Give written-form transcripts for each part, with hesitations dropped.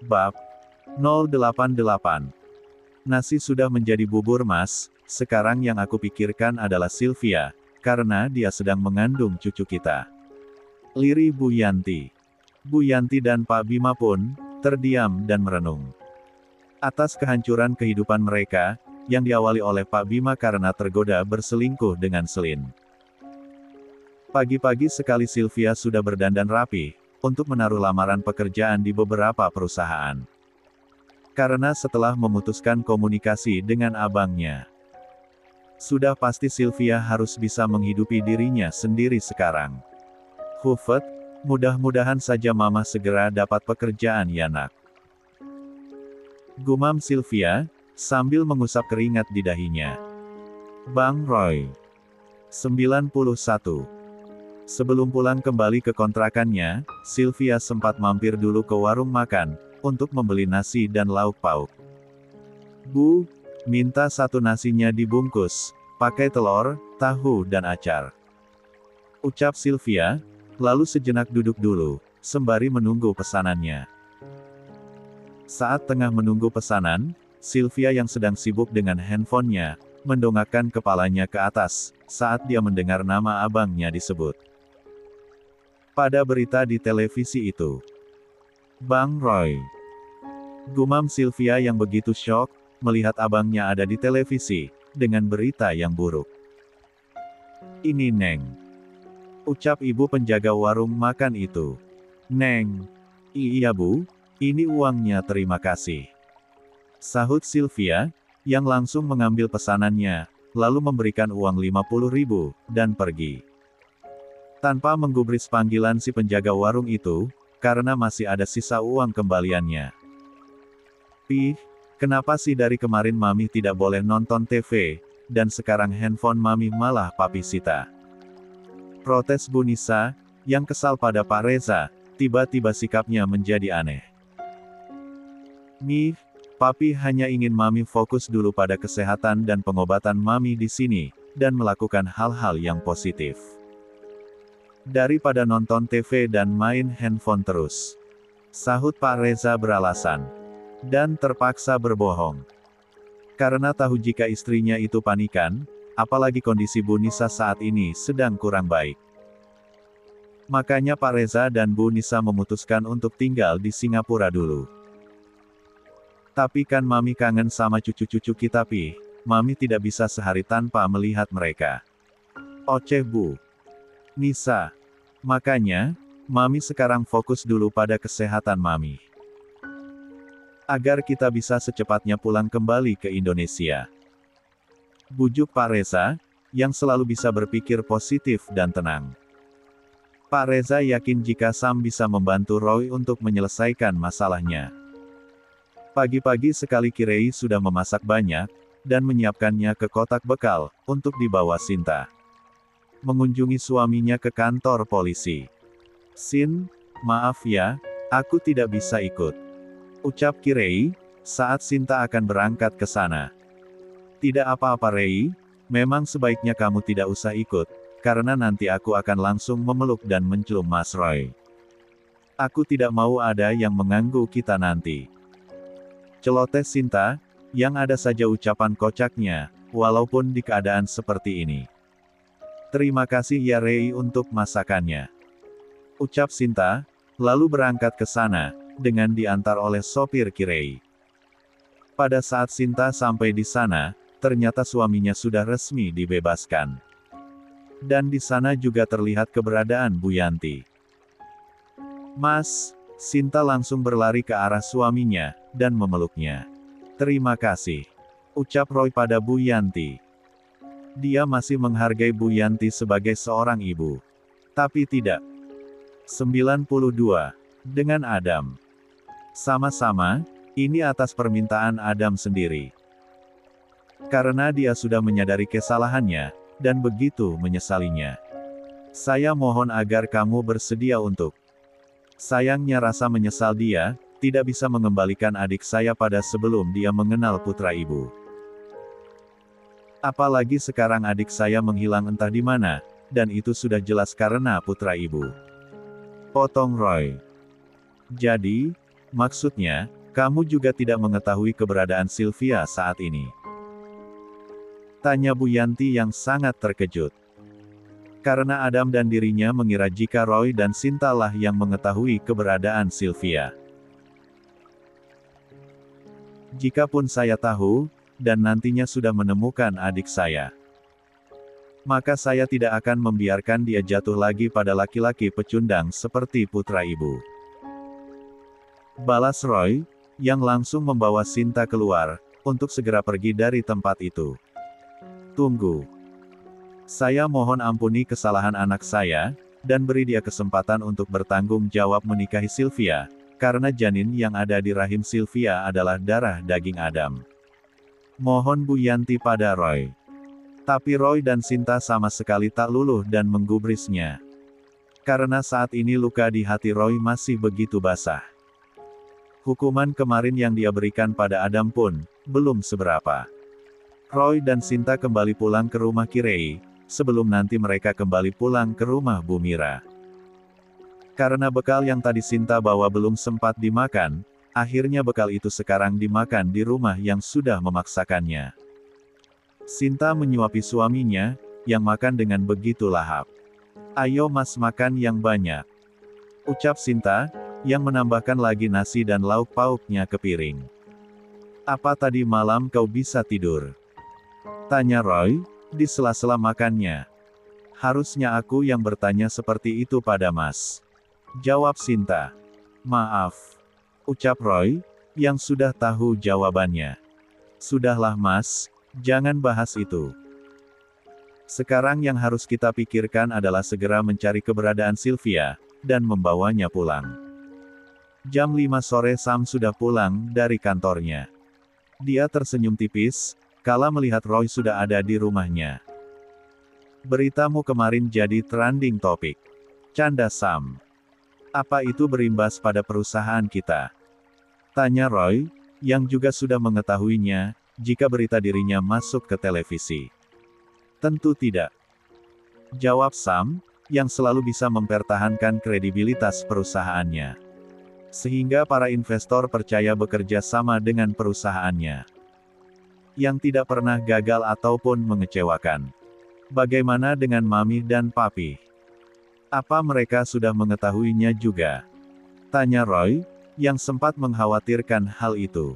Bab 088. Nasi sudah menjadi bubur, Mas. Sekarang yang aku pikirkan adalah Sylvia, karena dia sedang mengandung cucu kita. Lirih Bu Yanti. Bu Yanti dan Pak Bima pun terdiam dan merenung atas kehancuran kehidupan mereka, yang diawali oleh Pak Bima karena tergoda berselingkuh dengan Selin. Pagi-pagi sekali Sylvia sudah berdandan rapi, untuk menaruh lamaran pekerjaan di beberapa perusahaan. Karena setelah memutuskan komunikasi dengan abangnya, sudah pasti Sylvia harus bisa menghidupi dirinya sendiri sekarang. Hufet, mudah-mudahan saja Mama segera dapat pekerjaan ya nak. Gumam Sylvia, sambil mengusap keringat di dahinya. Bang Roy. 91. Sebelum pulang kembali ke kontrakannya, Sylvia sempat mampir dulu ke warung makan, untuk membeli nasi dan lauk pauk. Bu, minta satu nasinya dibungkus, pakai telur, tahu dan acar. Ucap Sylvia, lalu sejenak duduk dulu, sembari menunggu pesanannya. Saat tengah menunggu pesanan, Sylvia yang sedang sibuk dengan handphonenya, mendongakkan kepalanya ke atas, saat dia mendengar nama abangnya disebut. Pada berita di televisi itu. Bang Roy. Gumam Sylvia yang begitu syok, melihat abangnya ada di televisi, dengan berita yang buruk. Ini Neng. Ucap ibu penjaga warung makan itu. Neng. Iya Bu, ini uangnya terima kasih. Sahut Sylvia, yang langsung mengambil pesanannya, lalu memberikan uang 50.000, dan pergi. Tanpa menggubris panggilan si penjaga warung itu, karena masih ada sisa uang kembaliannya. Pih, kenapa sih dari kemarin Mami tidak boleh nonton TV, dan sekarang handphone Mami malah Papi sita? Protes Bu Nisa, yang kesal pada Pak Reza, tiba-tiba sikapnya menjadi aneh. Nih, Papi hanya ingin Mami fokus dulu pada kesehatan dan pengobatan Mami di sini, dan melakukan hal-hal yang positif. Daripada nonton TV dan main handphone terus. Sahut Pak Reza beralasan. Dan terpaksa berbohong. Karena tahu jika istrinya itu panikan, apalagi kondisi Bu Nisa saat ini sedang kurang baik. Makanya Pak Reza dan Bu Nisa memutuskan untuk tinggal di Singapura dulu. Tapi kan Mami kangen sama cucu-cucu kita Pi, Mami tidak bisa sehari tanpa melihat mereka. Oceh Bu Nisa. Makanya, Mami sekarang fokus dulu pada kesehatan Mami. Agar kita bisa secepatnya pulang kembali ke Indonesia. Bujuk Pak Reza, yang selalu bisa berpikir positif dan tenang. Pak Reza yakin jika Sam bisa membantu Roy untuk menyelesaikan masalahnya. Pagi-pagi sekali Kirei sudah memasak banyak, dan menyiapkannya ke kotak bekal, untuk dibawa Sinta. Mengunjungi suaminya ke kantor polisi. Sin, maaf ya, aku tidak bisa ikut. Ucap Kirei, saat Sinta akan berangkat ke sana. Tidak apa-apa Rei, memang sebaiknya kamu tidak usah ikut, karena nanti aku akan langsung memeluk dan mencium Mas Roy. Aku tidak mau ada yang mengganggu kita nanti. Celoteh Sinta, yang ada saja ucapan kocaknya, walaupun di keadaan seperti ini. Terima kasih ya Rei untuk masakannya. Ucap Sinta, lalu berangkat ke sana, dengan diantar oleh sopir Kirei. Pada saat Sinta sampai di sana, ternyata suaminya sudah resmi dibebaskan. Dan di sana juga terlihat keberadaan Bu Yanti. Mas, Sinta langsung berlari ke arah suaminya, dan memeluknya. Terima kasih. Ucap Roy pada Bu Yanti. Dia masih menghargai Bu Yanti sebagai seorang ibu. Tapi tidak. 92. Dengan Adam. Sama-sama, ini atas permintaan Adam sendiri. Karena dia sudah menyadari kesalahannya, dan begitu menyesalinya. Saya mohon agar kamu bersedia untuk. Sayangnya rasa menyesal dia, tidak bisa mengembalikan adik saya pada sebelum dia mengenal putra ibu. Apalagi sekarang adik saya menghilang entah di mana, dan itu sudah jelas karena putra ibu. Potong Roy. Jadi, maksudnya, Kamu juga tidak mengetahui keberadaan Sylvia saat ini? Tanya Bu Yanti yang sangat terkejut. Karena Adam dan dirinya mengira jika Roy dan Sinta lah yang mengetahui keberadaan Sylvia. Jikapun saya tahu, dan nantinya sudah menemukan adik saya, maka saya tidak akan membiarkan dia jatuh lagi pada laki-laki pecundang seperti putra ibu. Balas Roy, yang langsung membawa Sinta keluar, untuk segera pergi dari tempat itu. Tunggu. Saya mohon ampuni kesalahan anak saya, dan beri dia kesempatan untuk bertanggung jawab menikahi Sylvia, karena janin yang ada di rahim Sylvia adalah darah daging Adam. Mohon Bu Yanti pada Roy. Tapi Roy dan Sinta sama sekali tak luluh dan menggubrisnya. Karena saat ini luka di hati Roy masih begitu basah. Hukuman kemarin yang dia berikan pada Adam pun, belum seberapa. Roy dan Sinta kembali pulang ke rumah Kirei, sebelum nanti mereka kembali pulang ke rumah Bu Mira. Karena bekal yang tadi Sinta bawa belum sempat dimakan, akhirnya bekal itu sekarang dimakan di rumah yang sudah memaksakannya. Sinta menyuapi suaminya, yang makan dengan begitu lahap. "Ayo mas makan yang banyak," ucap Sinta, yang menambahkan lagi nasi dan lauk pauknya ke piring. "Apa tadi malam kau bisa tidur?" tanya Roy, di sela-sela makannya. "Harusnya aku yang bertanya seperti itu pada mas," jawab Sinta. "Maaf," ucap Roy, yang sudah tahu jawabannya. "Sudahlah mas, jangan bahas itu. Sekarang yang harus kita pikirkan adalah segera mencari keberadaan Sylvia, dan membawanya pulang." Jam 5 sore Sam sudah pulang dari kantornya. Dia tersenyum tipis, kala melihat Roy sudah ada di rumahnya. "Beritamu kemarin jadi trending topik," canda Sam. "Apa itu berimbas pada perusahaan kita?" tanya Roy, yang juga sudah mengetahuinya, jika berita dirinya masuk ke televisi. "Tentu tidak," jawab Sam, yang selalu bisa mempertahankan kredibilitas perusahaannya. Sehingga para investor percaya bekerja sama dengan perusahaannya. Yang tidak pernah gagal ataupun mengecewakan. Bagaimana dengan Mami dan Papi? Apa mereka sudah mengetahuinya juga? Tanya Roy, yang sempat mengkhawatirkan hal itu.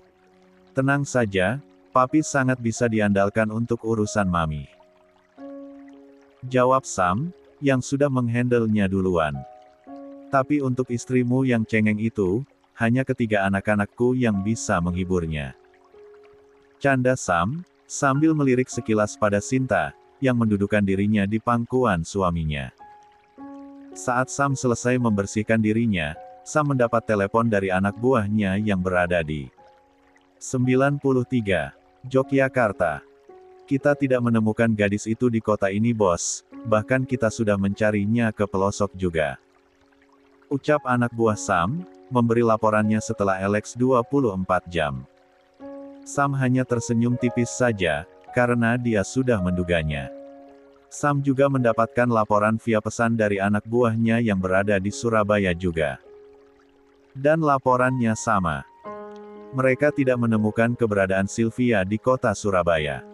"Tenang saja, Papi sangat bisa diandalkan untuk urusan Mami," jawab Sam, yang sudah menghandle-nya duluan. "Tapi untuk istrimu yang cengeng itu, hanya ketiga anak-anakku yang bisa menghiburnya," canda Sam, sambil melirik sekilas pada Sinta, yang mendudukan dirinya di pangkuan suaminya. Saat Sam selesai membersihkan dirinya, Sam mendapat telepon dari anak buahnya yang berada di 93, Yogyakarta. "Kita tidak menemukan gadis itu di kota ini bos, bahkan kita sudah mencarinya ke pelosok juga," ucap anak buah Sam, memberi laporannya setelah Alex 24 jam. Sam hanya tersenyum tipis saja, karena dia sudah menduganya. Sam juga mendapatkan laporan via pesan dari anak buahnya yang berada di Surabaya juga. Dan laporannya sama. Mereka tidak menemukan keberadaan Sylvia di kota Surabaya.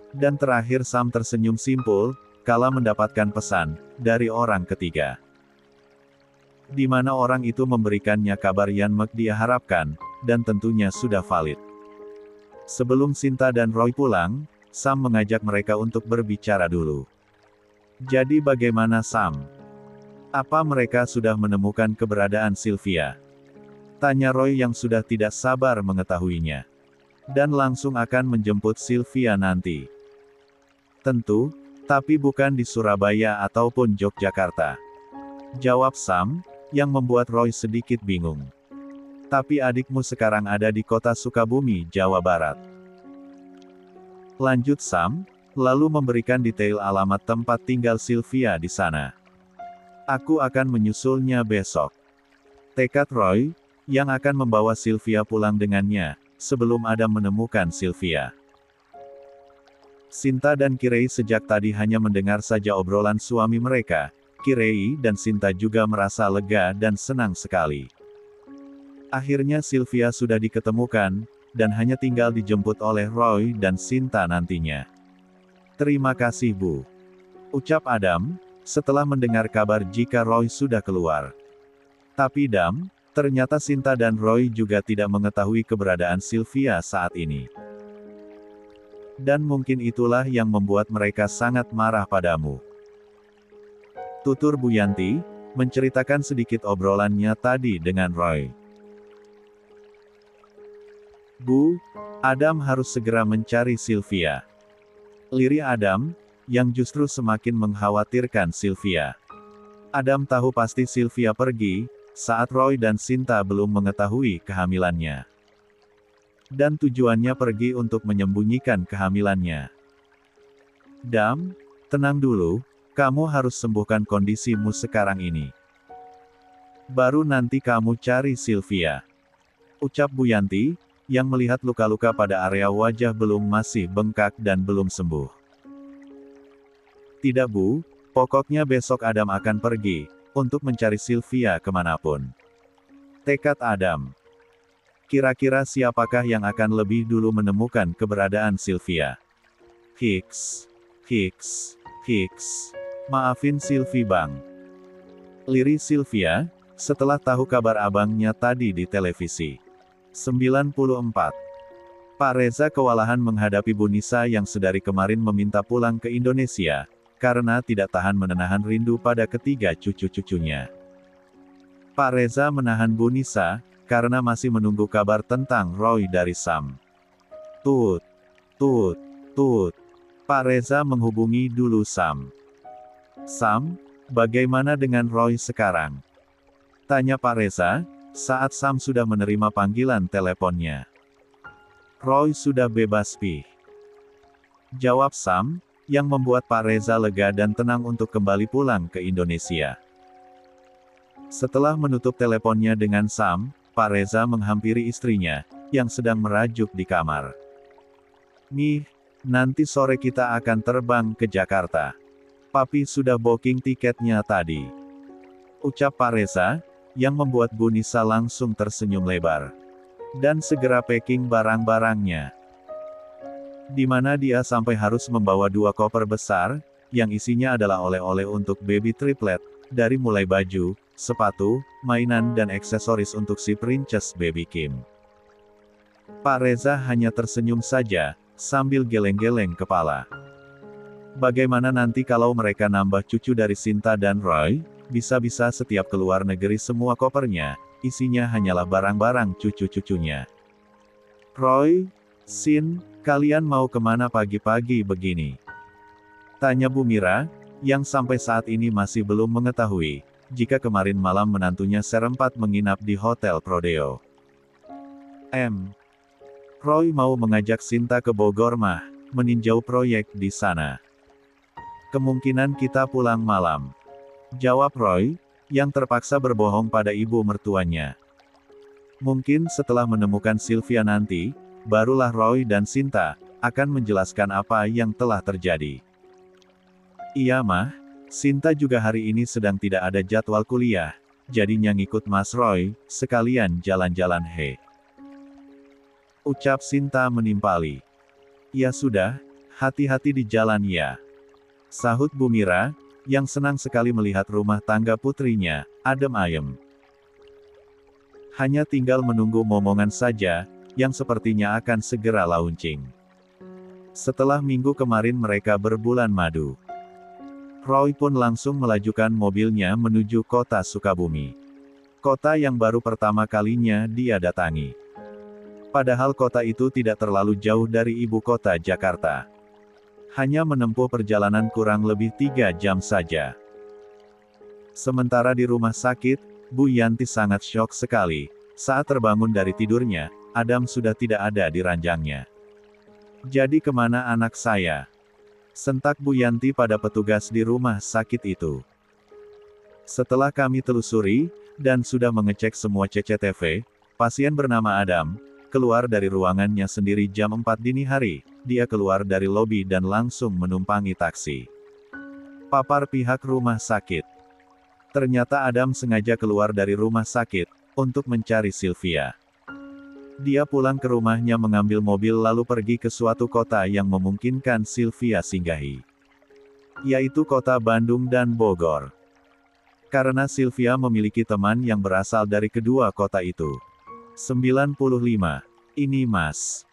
Dan terakhir Sam tersenyum simpul, kala mendapatkan pesan, dari orang ketiga. Di mana orang itu memberikannya kabar yang dia harapkan, dan tentunya sudah valid. Sebelum Sinta dan Roy pulang, Sam mengajak mereka untuk berbicara dulu. "Jadi bagaimana Sam? Apa mereka sudah menemukan keberadaan Sylvia?" tanya Roy yang sudah tidak sabar mengetahuinya. "Dan langsung akan menjemput Sylvia nanti." "Tentu, tapi bukan di Surabaya ataupun Yogyakarta," jawab Sam, yang membuat Roy sedikit bingung. "Tapi adikmu sekarang ada di kota Sukabumi, Jawa Barat," lanjut Sam, lalu memberikan detail alamat tempat tinggal Sylvia di sana. "Aku akan menyusulnya besok," tekad Roy, yang akan membawa Sylvia pulang dengannya, sebelum Adam menemukan Sylvia. Sinta dan Kirei sejak tadi hanya mendengar saja obrolan suami mereka. Kirei dan Sinta juga merasa lega dan senang sekali. Akhirnya Sylvia sudah diketemukan, dan hanya tinggal dijemput oleh Roy dan Sinta nantinya. Terima kasih Bu, ucap Adam, setelah mendengar kabar jika Roy sudah keluar. Tapi Dam, ternyata Sinta dan Roy juga tidak mengetahui keberadaan Sylvia saat ini. Dan mungkin itulah yang membuat mereka sangat marah padamu. Tutur Bu Yanti, menceritakan sedikit obrolannya tadi dengan Roy. Bu, Adam harus segera mencari Sylvia. Lirih Adam, yang justru semakin mengkhawatirkan Sylvia. Adam tahu pasti Sylvia pergi, saat Roy dan Sinta belum mengetahui kehamilannya. Dan tujuannya pergi untuk menyembunyikan kehamilannya. Dam, tenang dulu, kamu harus sembuhkan kondisimu sekarang ini. Baru nanti kamu cari Sylvia, ucap Bu Yanti, yang melihat luka-luka pada area wajah masih bengkak dan belum sembuh. Tidak Bu, pokoknya besok Adam akan pergi, untuk mencari Sylvia kemanapun. Tekad Adam. Kira-kira siapakah yang akan lebih dulu menemukan keberadaan Sylvia? Hicks. Maafin Sylvie Bang. Lirih Sylvia, setelah tahu kabar abangnya tadi di televisi. 94. Pak Reza kewalahan menghadapi Bu Nisa yang sedari kemarin meminta pulang ke Indonesia, karena tidak tahan menahan rindu pada ketiga cucu-cucunya. Pak Reza menahan Bu Nisa, karena masih menunggu kabar tentang Roy dari Sam. Tut. Pak Reza menghubungi dulu Sam. Sam, bagaimana dengan Roy sekarang? Tanya Pak Reza, saat Sam sudah menerima panggilan teleponnya. Roy sudah bebas Pi. Jawab Sam, yang membuat Pak Reza lega dan tenang untuk kembali pulang ke Indonesia. Setelah menutup teleponnya dengan Sam, Pak Reza menghampiri istrinya, yang sedang merajuk di kamar. Nih, nanti sore kita akan terbang ke Jakarta. Papi sudah booking tiketnya tadi, ucap Pak Reza, yang membuat Bu Nisa langsung tersenyum lebar. Dan segera packing barang-barangnya. Di mana dia sampai harus membawa 2 koper besar, yang isinya adalah oleh-oleh untuk baby triplet, dari mulai baju, sepatu, mainan dan aksesoris untuk si Princess Baby Kim. Pak Reza hanya tersenyum saja, sambil geleng-geleng kepala. Bagaimana nanti kalau mereka nambah cucu dari Sinta dan Roy? Bisa-bisa setiap keluar negeri semua kopernya, isinya hanyalah barang-barang cucu-cucunya. Roy, Sin, kalian mau kemana pagi-pagi begini? Tanya Bu Mira, yang sampai saat ini masih belum mengetahui, jika kemarin malam menantunya serempat menginap di Hotel Prodeo. Roy mau mengajak Sinta ke Bogor mah, meninjau proyek di sana. Kemungkinan kita pulang malam, jawab Roy, yang terpaksa berbohong pada ibu mertuanya. Mungkin setelah menemukan Sylvia nanti, barulah Roy dan Sinta akan menjelaskan apa yang telah terjadi. Iya mah, Sinta juga hari ini sedang tidak ada jadwal kuliah, jadinya ngikut Mas Roy, sekalian jalan-jalan he. Ucap Sinta menimpali. Ya sudah, hati-hati di jalan ya. Sahut Bu Mira, yang senang sekali melihat rumah tangga putrinya, adem ayem. Hanya tinggal menunggu momongan saja, yang sepertinya akan segera launching. Setelah minggu kemarin mereka berbulan madu, Roy pun langsung melajukan mobilnya menuju kota Sukabumi. Kota yang baru pertama kalinya dia datangi. Padahal kota itu tidak terlalu jauh dari ibu kota Jakarta. Hanya menempuh perjalanan kurang lebih 3 jam saja. Sementara di rumah sakit, Bu Yanti sangat syok sekali. Saat terbangun dari tidurnya, Adam sudah tidak ada di ranjangnya. Jadi kemana anak saya? Sentak Bu Yanti pada petugas di rumah sakit itu. Setelah kami telusuri, dan sudah mengecek semua CCTV, pasien bernama Adam keluar dari ruangannya sendiri jam 4 dini hari. Dia keluar dari lobi dan langsung menumpangi taksi. Papar pihak rumah sakit. Ternyata Adam sengaja keluar dari rumah sakit, untuk mencari Sylvia. Dia pulang ke rumahnya mengambil mobil lalu pergi ke suatu kota yang memungkinkan Sylvia singgahi, yaitu kota Bandung dan Bogor. Karena Sylvia memiliki teman yang berasal dari kedua kota itu. 95. Ini Mas.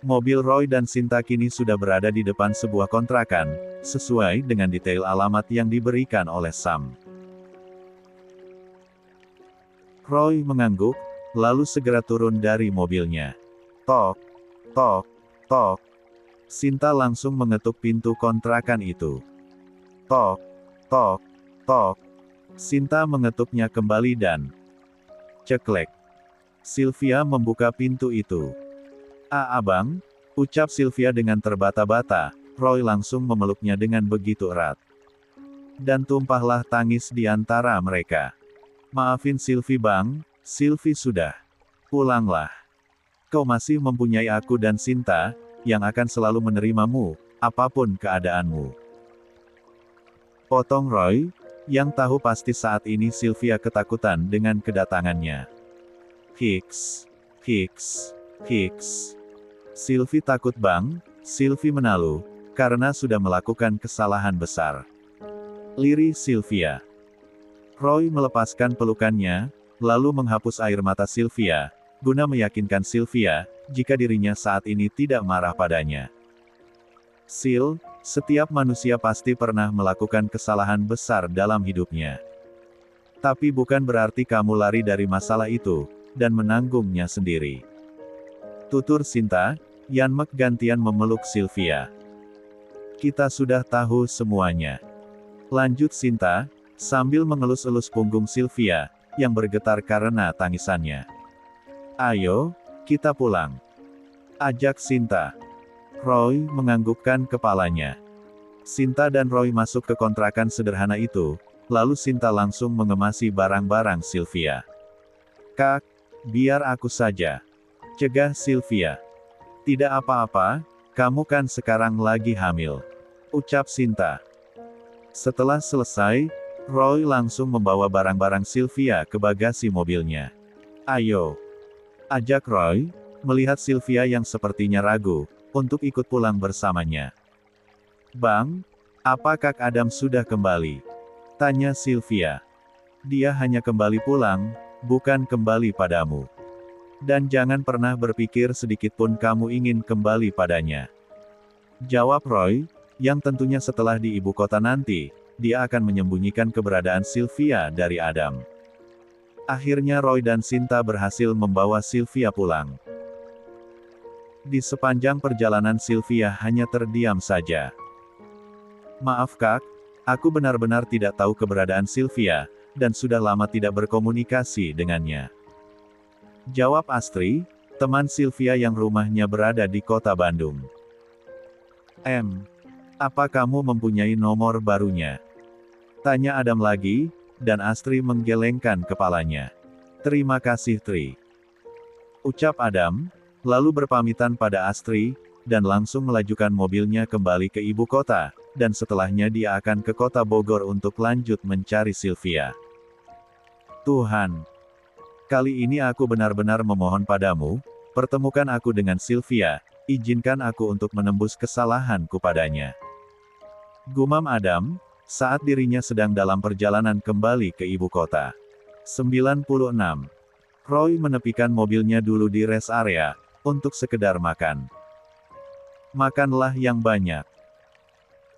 Mobil Roy dan Sinta kini sudah berada di depan sebuah kontrakan, sesuai dengan detail alamat yang diberikan oleh Sam. Roy mengangguk, lalu segera turun dari mobilnya. Tok, tok, tok. Sinta langsung mengetuk pintu kontrakan itu. Tok, tok, tok. Sinta mengetuknya kembali dan ceklek. Sylvia membuka pintu itu. Abang, ucap Sylvia dengan terbata-bata. Roy langsung memeluknya dengan begitu erat. Dan tumpahlah tangis di antara mereka. Maafin Sylvie bang, Sylvie sudah. Pulanglah. Kau masih mempunyai aku dan Sinta, yang akan selalu menerimamu, apapun keadaanmu. Potong Roy, yang tahu pasti saat ini Sylvia ketakutan dengan kedatangannya. Hicks, Hicks, Hicks. Sylvie takut bang, Sylvie menalu, karena sudah melakukan kesalahan besar. Lirih Sylvia. Roy melepaskan pelukannya, lalu menghapus air mata Sylvia, guna meyakinkan Sylvia, jika dirinya saat ini tidak marah padanya. Sil, setiap manusia pasti pernah melakukan kesalahan besar dalam hidupnya. Tapi bukan berarti kamu lari dari masalah itu, dan menanggungnya sendiri. Tutur Sinta, Yanmek gantian memeluk Sylvia. Kita sudah tahu semuanya. Lanjut Sinta, sambil mengelus-elus punggung Sylvia, yang bergetar karena tangisannya. Ayo, kita pulang. Ajak Sinta. Roy menganggukkan kepalanya. Sinta dan Roy masuk ke kontrakan sederhana itu, lalu Sinta langsung mengemasi barang-barang Sylvia. Kak, biar aku saja. Cegah Sylvia. Tidak apa-apa, kamu kan sekarang lagi hamil. Ucap Sinta. Setelah selesai, Roy langsung membawa barang-barang Sylvia ke bagasi mobilnya. Ayo. Ajak Roy, melihat Sylvia yang sepertinya ragu, untuk ikut pulang bersamanya. Bang, apa Kak Adam sudah kembali? Tanya Sylvia. Dia hanya kembali pulang, bukan kembali padamu. Dan jangan pernah berpikir sedikitpun kamu ingin kembali padanya. Jawab Roy, yang tentunya setelah di ibu kota nanti, dia akan menyembunyikan keberadaan Sylvia dari Adam. Akhirnya Roy dan Sinta berhasil membawa Sylvia pulang. Di sepanjang perjalanan Sylvia hanya terdiam saja. Maaf Kak, aku benar-benar tidak tahu keberadaan Sylvia, dan sudah lama tidak berkomunikasi dengannya. Jawab Astri, teman Sylvia yang rumahnya berada di kota Bandung. Apa kamu mempunyai nomor barunya? Tanya Adam lagi, dan Astri menggelengkan kepalanya. Terima kasih Tri. Ucap Adam, lalu berpamitan pada Astri, dan langsung melajukan mobilnya kembali ke ibu kota, dan setelahnya dia akan ke kota Bogor untuk lanjut mencari Sylvia. Tuhan, kali ini aku benar-benar memohon padamu, pertemukan aku dengan Sylvia, izinkan aku untuk menembus kesalahanku padanya. Gumam Adam, saat dirinya sedang dalam perjalanan kembali ke ibu kota. 96. Roy menepikan mobilnya dulu di rest area, untuk sekedar makan. Makanlah yang banyak.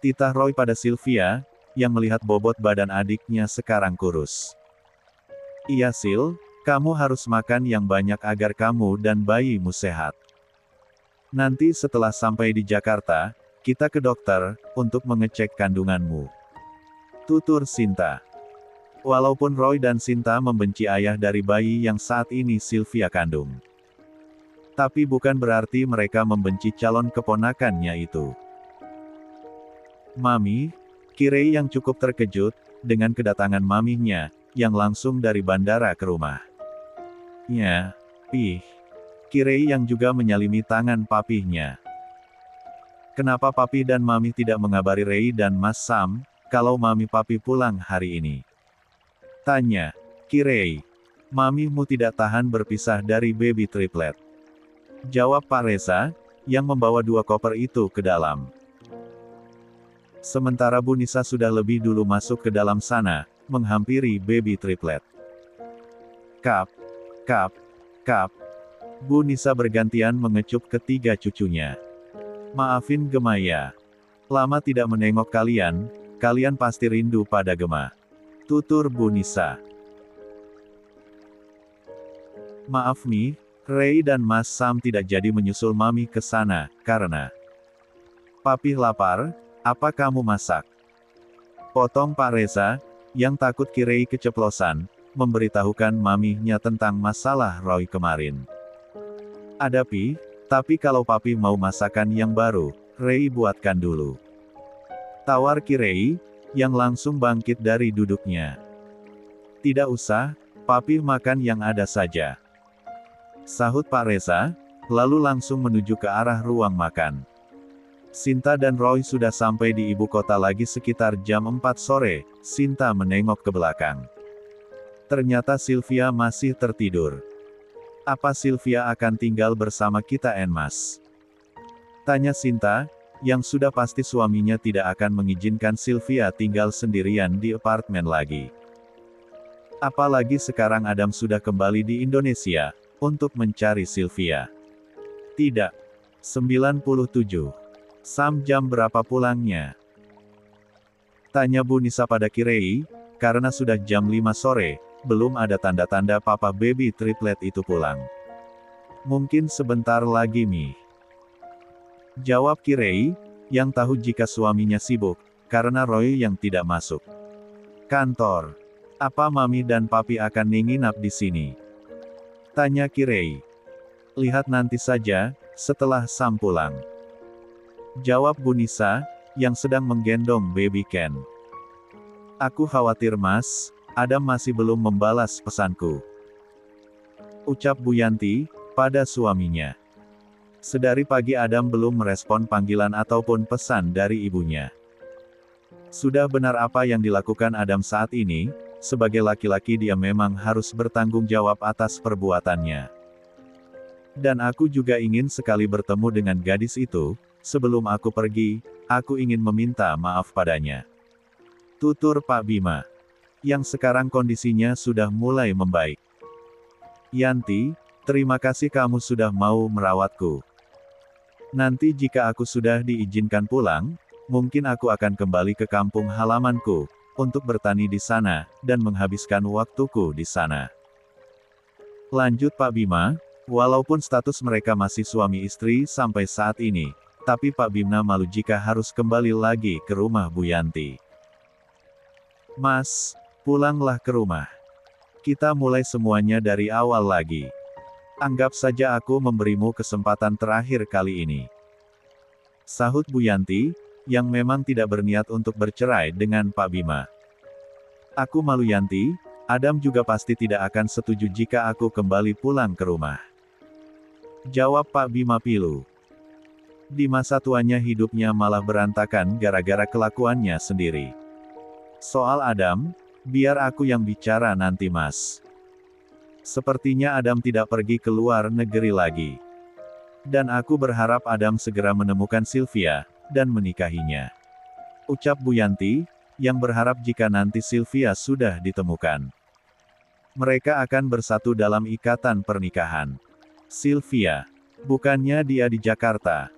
Titah Roy pada Sylvia, yang melihat bobot badan adiknya sekarang kurus. Iya Sil, kamu harus makan yang banyak agar kamu dan bayimu sehat. Nanti setelah sampai di Jakarta, kita ke dokter, untuk mengecek kandunganmu. Tutur Sinta. Walaupun Roy dan Sinta membenci ayah dari bayi yang saat ini Sylvia kandung. Tapi bukan berarti mereka membenci calon keponakannya itu. Mami, Kirei yang cukup terkejut, dengan kedatangan maminya, yang langsung dari bandara ke rumah. Kirei yang juga menyalimi tangan papihnya. Kenapa papi dan mami tidak mengabari Rei dan Mas Sam, kalau mami papi pulang hari ini? Tanya Kirei. Mamimu tidak tahan berpisah dari baby triplet. Jawab Pak Reza, yang membawa 2 koper itu ke dalam. Sementara Bu Nisa sudah lebih dulu masuk ke dalam sana, menghampiri baby triplet. Kap, kap, kap. Bu Nisa bergantian mengecup ketiga cucunya. Maafin Gema ya. Lama tidak menengok kalian, kalian pasti rindu pada Gema. Tutur Bu Nisa. Maaf Mi, Ray dan Mas Sam tidak jadi menyusul Mami ke sana, karena Papi lapar, apa kamu masak? Potong Pak Reza, yang takut Kirei keceplosan, memberitahukan maminya tentang masalah Roy kemarin. Ada Pi, tapi kalau Papi mau masakan yang baru, Ray buatkan dulu. Tawar Kirei, yang langsung bangkit dari duduknya. Tidak usah, Papi makan yang ada saja. Sahut Pak Reza, lalu langsung menuju ke arah ruang makan. Sinta dan Roy sudah sampai di ibu kota lagi sekitar jam 4 sore, Sinta menengok ke belakang. Ternyata Sylvia masih tertidur. Apa Sylvia akan tinggal bersama kita Mas? Tanya Sinta, yang sudah pasti suaminya tidak akan mengizinkan Sylvia tinggal sendirian di apartemen lagi. Apalagi sekarang Adam sudah kembali di Indonesia, untuk mencari Sylvia. Tidak. 97. Sam jam berapa pulangnya? Tanya Bu Nisa pada Kirei, karena sudah jam 5 sore, belum ada tanda-tanda papa baby triplet itu pulang. Mungkin sebentar lagi Mi. Jawab Kirei, yang tahu jika suaminya sibuk, karena Roy yang tidak masuk kantor. Apa Mami dan Papi akan nginap di sini? Tanya Kirei. Lihat nanti saja, setelah Sam pulang. Jawab Bu Nisa, yang sedang menggendong baby Ken. Aku khawatir Mas, Adam masih belum membalas pesanku. Ucap Bu Yanti, pada suaminya. Sedari pagi Adam belum merespon panggilan ataupun pesan dari ibunya. Sudah benar apa yang dilakukan Adam saat ini? Sebagai laki-laki dia memang harus bertanggung jawab atas perbuatannya. Dan aku juga ingin sekali bertemu dengan gadis itu, sebelum aku pergi, aku ingin meminta maaf padanya. Tutur Pak Bima. Yang sekarang kondisinya sudah mulai membaik. Yanti, terima kasih kamu sudah mau merawatku. Nanti jika aku sudah diizinkan pulang, mungkin aku akan kembali ke kampung halamanku, untuk bertani di sana, dan menghabiskan waktuku di sana. Lanjut Pak Bima, walaupun status mereka masih suami istri sampai saat ini, tapi Pak Bima malu jika harus kembali lagi ke rumah Bu Yanti. Mas, pulanglah ke rumah. Kita mulai semuanya dari awal lagi. Anggap saja aku memberimu kesempatan terakhir kali ini. Sahut Bu Yanti, yang memang tidak berniat untuk bercerai dengan Pak Bima. Aku malu Yanti, Adam juga pasti tidak akan setuju jika aku kembali pulang ke rumah. Jawab Pak Bima pilu. Di masa tuanya hidupnya malah berantakan gara-gara kelakuannya sendiri. Soal Adam, biar aku yang bicara nanti Mas. Sepertinya Adam tidak pergi ke luar negeri lagi. Dan aku berharap Adam segera menemukan Sylvia, dan menikahinya. Ucap Bu Yanti, yang berharap jika nanti Sylvia sudah ditemukan, mereka akan bersatu dalam ikatan pernikahan. Sylvia. Bukannya dia di Jakarta.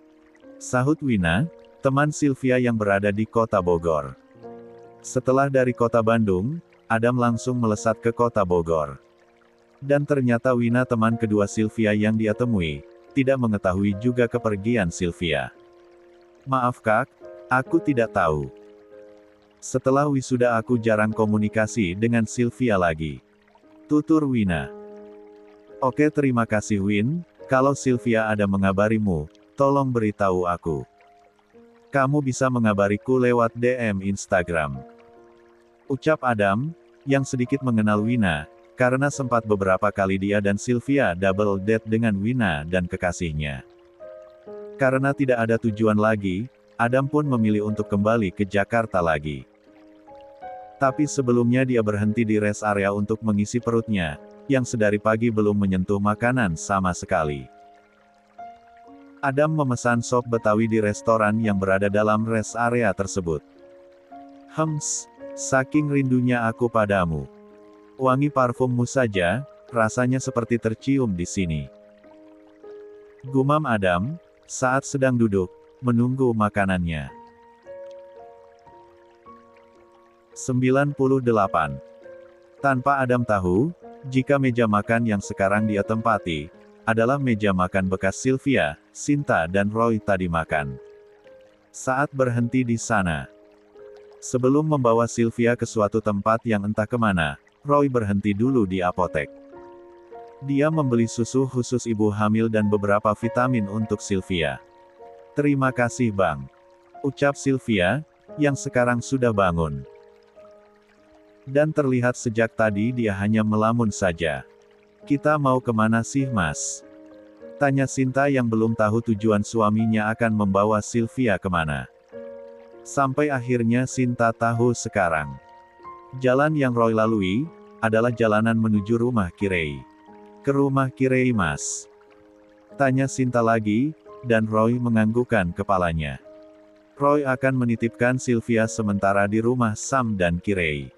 Sahut Wina, teman Sylvia yang berada di kota Bogor. Setelah dari kota Bandung, Adam langsung melesat ke kota Bogor. Dan ternyata Wina teman kedua Sylvia yang dia temui, tidak mengetahui juga kepergian Sylvia. Maaf Kak, aku tidak tahu. Setelah wisuda aku jarang komunikasi dengan Sylvia lagi. Tutur Wina. Oke terima kasih Win, kalau Sylvia ada mengabarimu, tolong beritahu aku. Kamu bisa mengabariku lewat DM Instagram. Ucap Adam, yang sedikit mengenal Wina, karena sempat beberapa kali dia dan Sylvia double date dengan Wina dan kekasihnya. Karena tidak ada tujuan lagi, Adam pun memilih untuk kembali ke Jakarta lagi. Tapi sebelumnya dia berhenti di rest area untuk mengisi perutnya, yang sedari pagi belum menyentuh makanan sama sekali. Adam memesan sop Betawi di restoran yang berada dalam rest area tersebut. Saking rindunya aku padamu. Wangi parfummu saja, rasanya seperti tercium di sini. Gumam Adam, saat sedang duduk, menunggu makanannya. 98. Tanpa Adam tahu, jika meja makan yang sekarang dia tempati, adalah meja makan bekas Sylvia, Sinta dan Roy tadi makan. Saat berhenti di sana, sebelum membawa Sylvia ke suatu tempat yang entah kemana, Roy berhenti dulu di apotek. Dia membeli susu khusus ibu hamil dan beberapa vitamin untuk Sylvia. "Terima kasih Bang," ucap Sylvia, yang sekarang sudah bangun. Dan terlihat sejak tadi dia hanya melamun saja. "Kita mau kemana sih Mas?" tanya Sinta yang belum tahu tujuan suaminya akan membawa Sylvia kemana. Sampai akhirnya Sinta tahu sekarang. Jalan yang Roy lalui, adalah jalanan menuju rumah Kirei. "Ke rumah Kirei Mas?" tanya Sinta lagi, dan Roy menganggukkan kepalanya. Roy akan menitipkan Sylvia sementara di rumah Sam dan Kirei.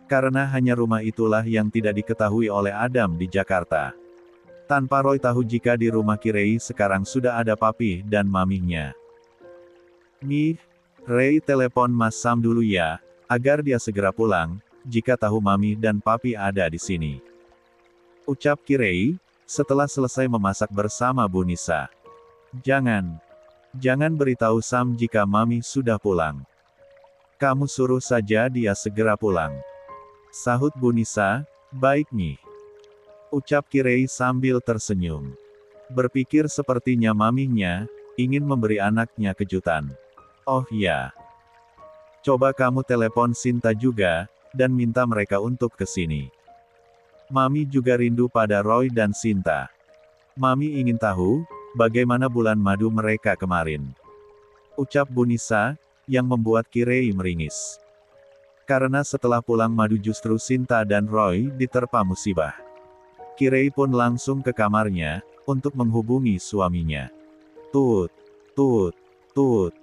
Karena hanya rumah itulah yang tidak diketahui oleh Adam di Jakarta. Tanpa Roy tahu jika di rumah Kirei sekarang sudah ada papi dan maminya. Ray telepon Mas Sam dulu ya, agar dia segera pulang, jika tahu mami dan papi ada di sini. Ucap Kirei, setelah selesai memasak bersama Bu Nisa. Jangan beritahu Sam jika mami sudah pulang. Kamu suruh saja dia segera pulang. Sahut Bu Nisa, "Baik nih," ucap Kirei sambil tersenyum. Berpikir sepertinya maminya ingin memberi anaknya kejutan. "Oh ya. Coba kamu telepon Sinta juga, dan minta mereka untuk ke sini. Mami juga rindu pada Roy dan Sinta. Mami ingin tahu, bagaimana bulan madu mereka kemarin," ucap Bu Nisa, yang membuat Kirei meringis. Karena setelah pulang madu justru Sinta dan Roy diterpa musibah. Kirei pun langsung ke kamarnya, untuk menghubungi suaminya. Tut, tut, tut.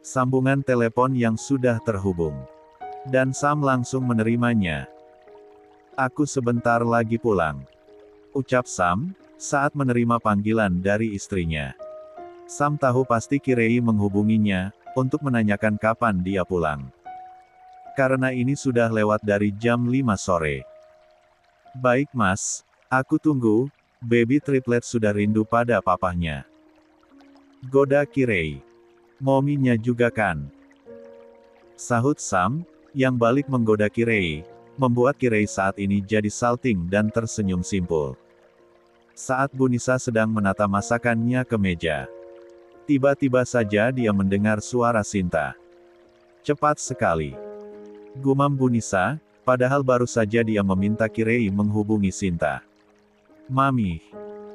Sambungan telepon yang sudah terhubung. Dan Sam langsung menerimanya. "Aku sebentar lagi pulang," ucap Sam, saat menerima panggilan dari istrinya. Sam tahu pasti Kirei menghubunginya, untuk menanyakan kapan dia pulang. Karena ini sudah lewat dari jam 5 sore. "Baik Mas, aku tunggu, baby triplet sudah rindu pada papahnya," goda Kirei. "Mominya juga kan?" sahut Sam, yang balik menggoda Kirei, membuat Kirei saat ini jadi salting dan tersenyum simpul. Saat Bu Nisa sedang menata masakannya ke meja, tiba-tiba saja dia mendengar suara Sinta. "Cepat sekali," gumam Bu Nisa, padahal baru saja dia meminta Kirei menghubungi Sinta. "Mami,"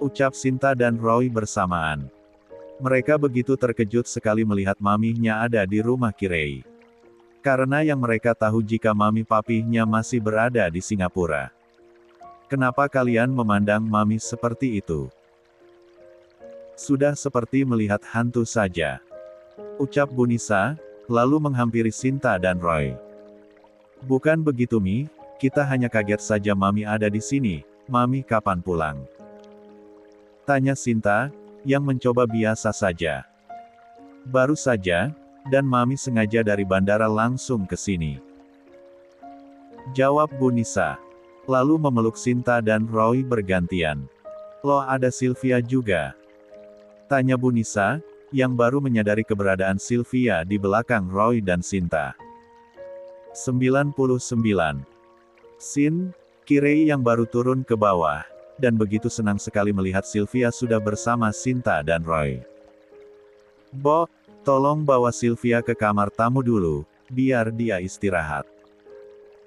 ucap Sinta dan Roy bersamaan. Mereka begitu terkejut sekali melihat maminya ada di rumah Kirei. Karena yang mereka tahu jika mami papihnya masih berada di Singapura. "Kenapa kalian memandang mami seperti itu? Sudah seperti melihat hantu saja," ucap Bu Nisa, lalu menghampiri Sinta dan Roy. "Bukan begitu Mi, kita hanya kaget saja mami ada di sini. Mami kapan pulang?" tanya Sinta, yang mencoba biasa saja. "Baru saja, dan mami sengaja dari bandara langsung ke sini," jawab Bu Nisa. Lalu memeluk Sinta dan Roy bergantian. "Loh ada Sylvia juga?" tanya Bu Nisa, yang baru menyadari keberadaan Sylvia di belakang Roy dan Sinta. 99. Kirei yang baru turun ke bawah, dan begitu senang sekali melihat Sylvia sudah bersama Sinta dan Roy. "Bo, tolong bawa Sylvia ke kamar tamu dulu, biar dia istirahat,"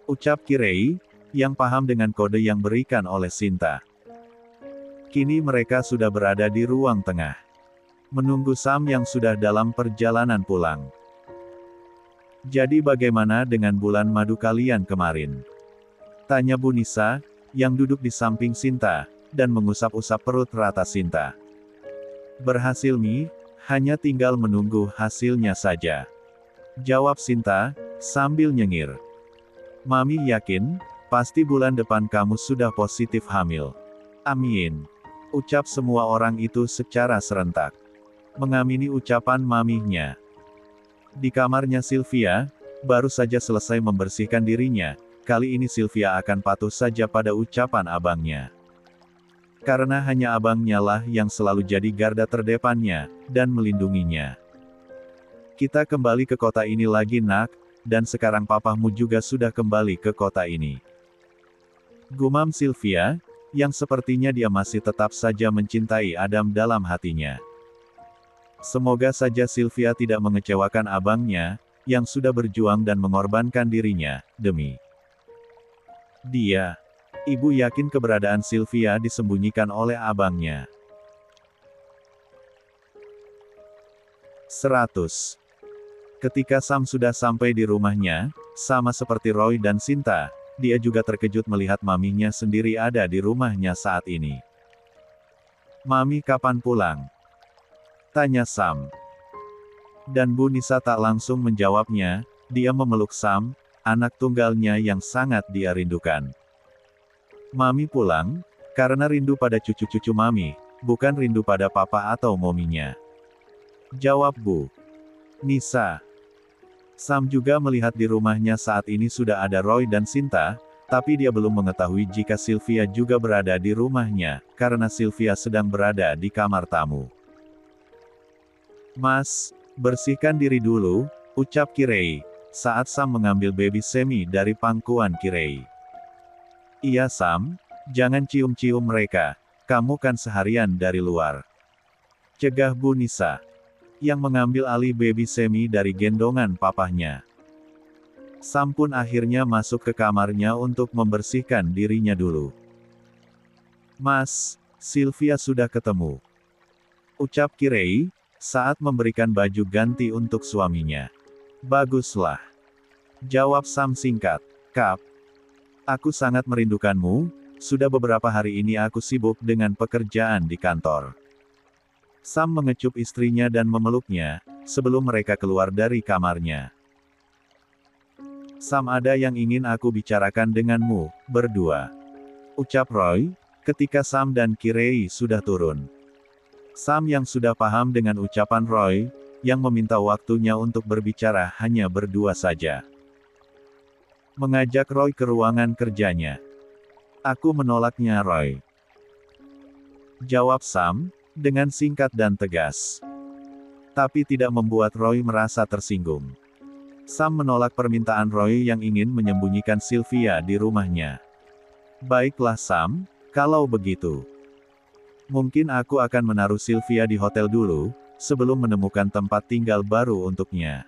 ucap Kirei, yang paham dengan kode yang berikan oleh Sinta. Kini mereka sudah berada di ruang tengah. Menunggu Sam yang sudah dalam perjalanan pulang. "Jadi bagaimana dengan bulan madu kalian kemarin?" tanya Bu Nisa, yang duduk di samping Sinta, dan mengusap-usap perut rata Sinta. Berhasil Mi, hanya tinggal menunggu hasilnya saja. Jawab Sinta, sambil nyengir. Mami yakin, pasti bulan depan kamu sudah positif hamil. Amin. Ucap semua orang itu secara serentak. Mengamini ucapan maminya. Di kamarnya Sylvia, baru saja selesai membersihkan dirinya, kali ini Sylvia akan patuh saja pada ucapan abangnya. Karena hanya abangnya lah yang selalu jadi garda terdepannya, dan melindunginya. Kita kembali ke kota ini lagi nak, dan sekarang papamu juga sudah kembali ke kota ini. Gumam Sylvia, yang sepertinya dia masih tetap saja mencintai Adam dalam hatinya. Semoga saja Sylvia tidak mengecewakan abangnya, yang sudah berjuang dan mengorbankan dirinya, demi dia. Ibu yakin keberadaan Sylvia disembunyikan oleh abangnya. 100. Ketika Sam sudah sampai di rumahnya, sama seperti Roy dan Sinta, dia juga terkejut melihat maminya sendiri ada di rumahnya saat ini. Mami kapan pulang? Tanya Sam. Dan Bu Nisa tak langsung menjawabnya, dia memeluk Sam, anak tunggalnya yang sangat dia rindukan. Mami pulang, karena rindu pada cucu-cucu Mami, bukan rindu pada papa atau mominya. Jawab Bu Nisa. Sam juga melihat di rumahnya saat ini sudah ada Roy dan Sinta, tapi dia belum mengetahui jika Sylvia juga berada di rumahnya, karena Sylvia sedang berada di kamar tamu. Mas, bersihkan diri dulu, ucap Kirei, saat Sam mengambil baby Semi dari pangkuan Kirei. Iya Sam, jangan cium-cium mereka, kamu kan seharian dari luar. Cegah Bu Nisa, yang mengambil alih baby Semi dari gendongan papahnya. Sam pun akhirnya masuk ke kamarnya untuk membersihkan dirinya dulu. Mas, Sylvia sudah ketemu. Ucap Kirei, saat memberikan baju ganti untuk suaminya. Baguslah. Jawab Sam singkat. Kap. Aku sangat merindukanmu, sudah beberapa hari ini aku sibuk dengan pekerjaan di kantor. Sam mengecup istrinya dan memeluknya, sebelum mereka keluar dari kamarnya. Sam, ada yang ingin aku bicarakan denganmu, berdua. Ucap Roy, ketika Sam dan Kirei sudah turun. Sam yang sudah paham dengan ucapan Roy, yang meminta waktunya untuk berbicara hanya berdua saja. Mengajak Roy ke ruangan kerjanya. Aku menolaknya Roy. Jawab Sam, dengan singkat dan tegas. Tapi tidak membuat Roy merasa tersinggung. Sam menolak permintaan Roy yang ingin menyembunyikan Sylvia di rumahnya. Baiklah Sam, kalau begitu. Mungkin aku akan menaruh Sylvia di hotel dulu, sebelum menemukan tempat tinggal baru untuknya.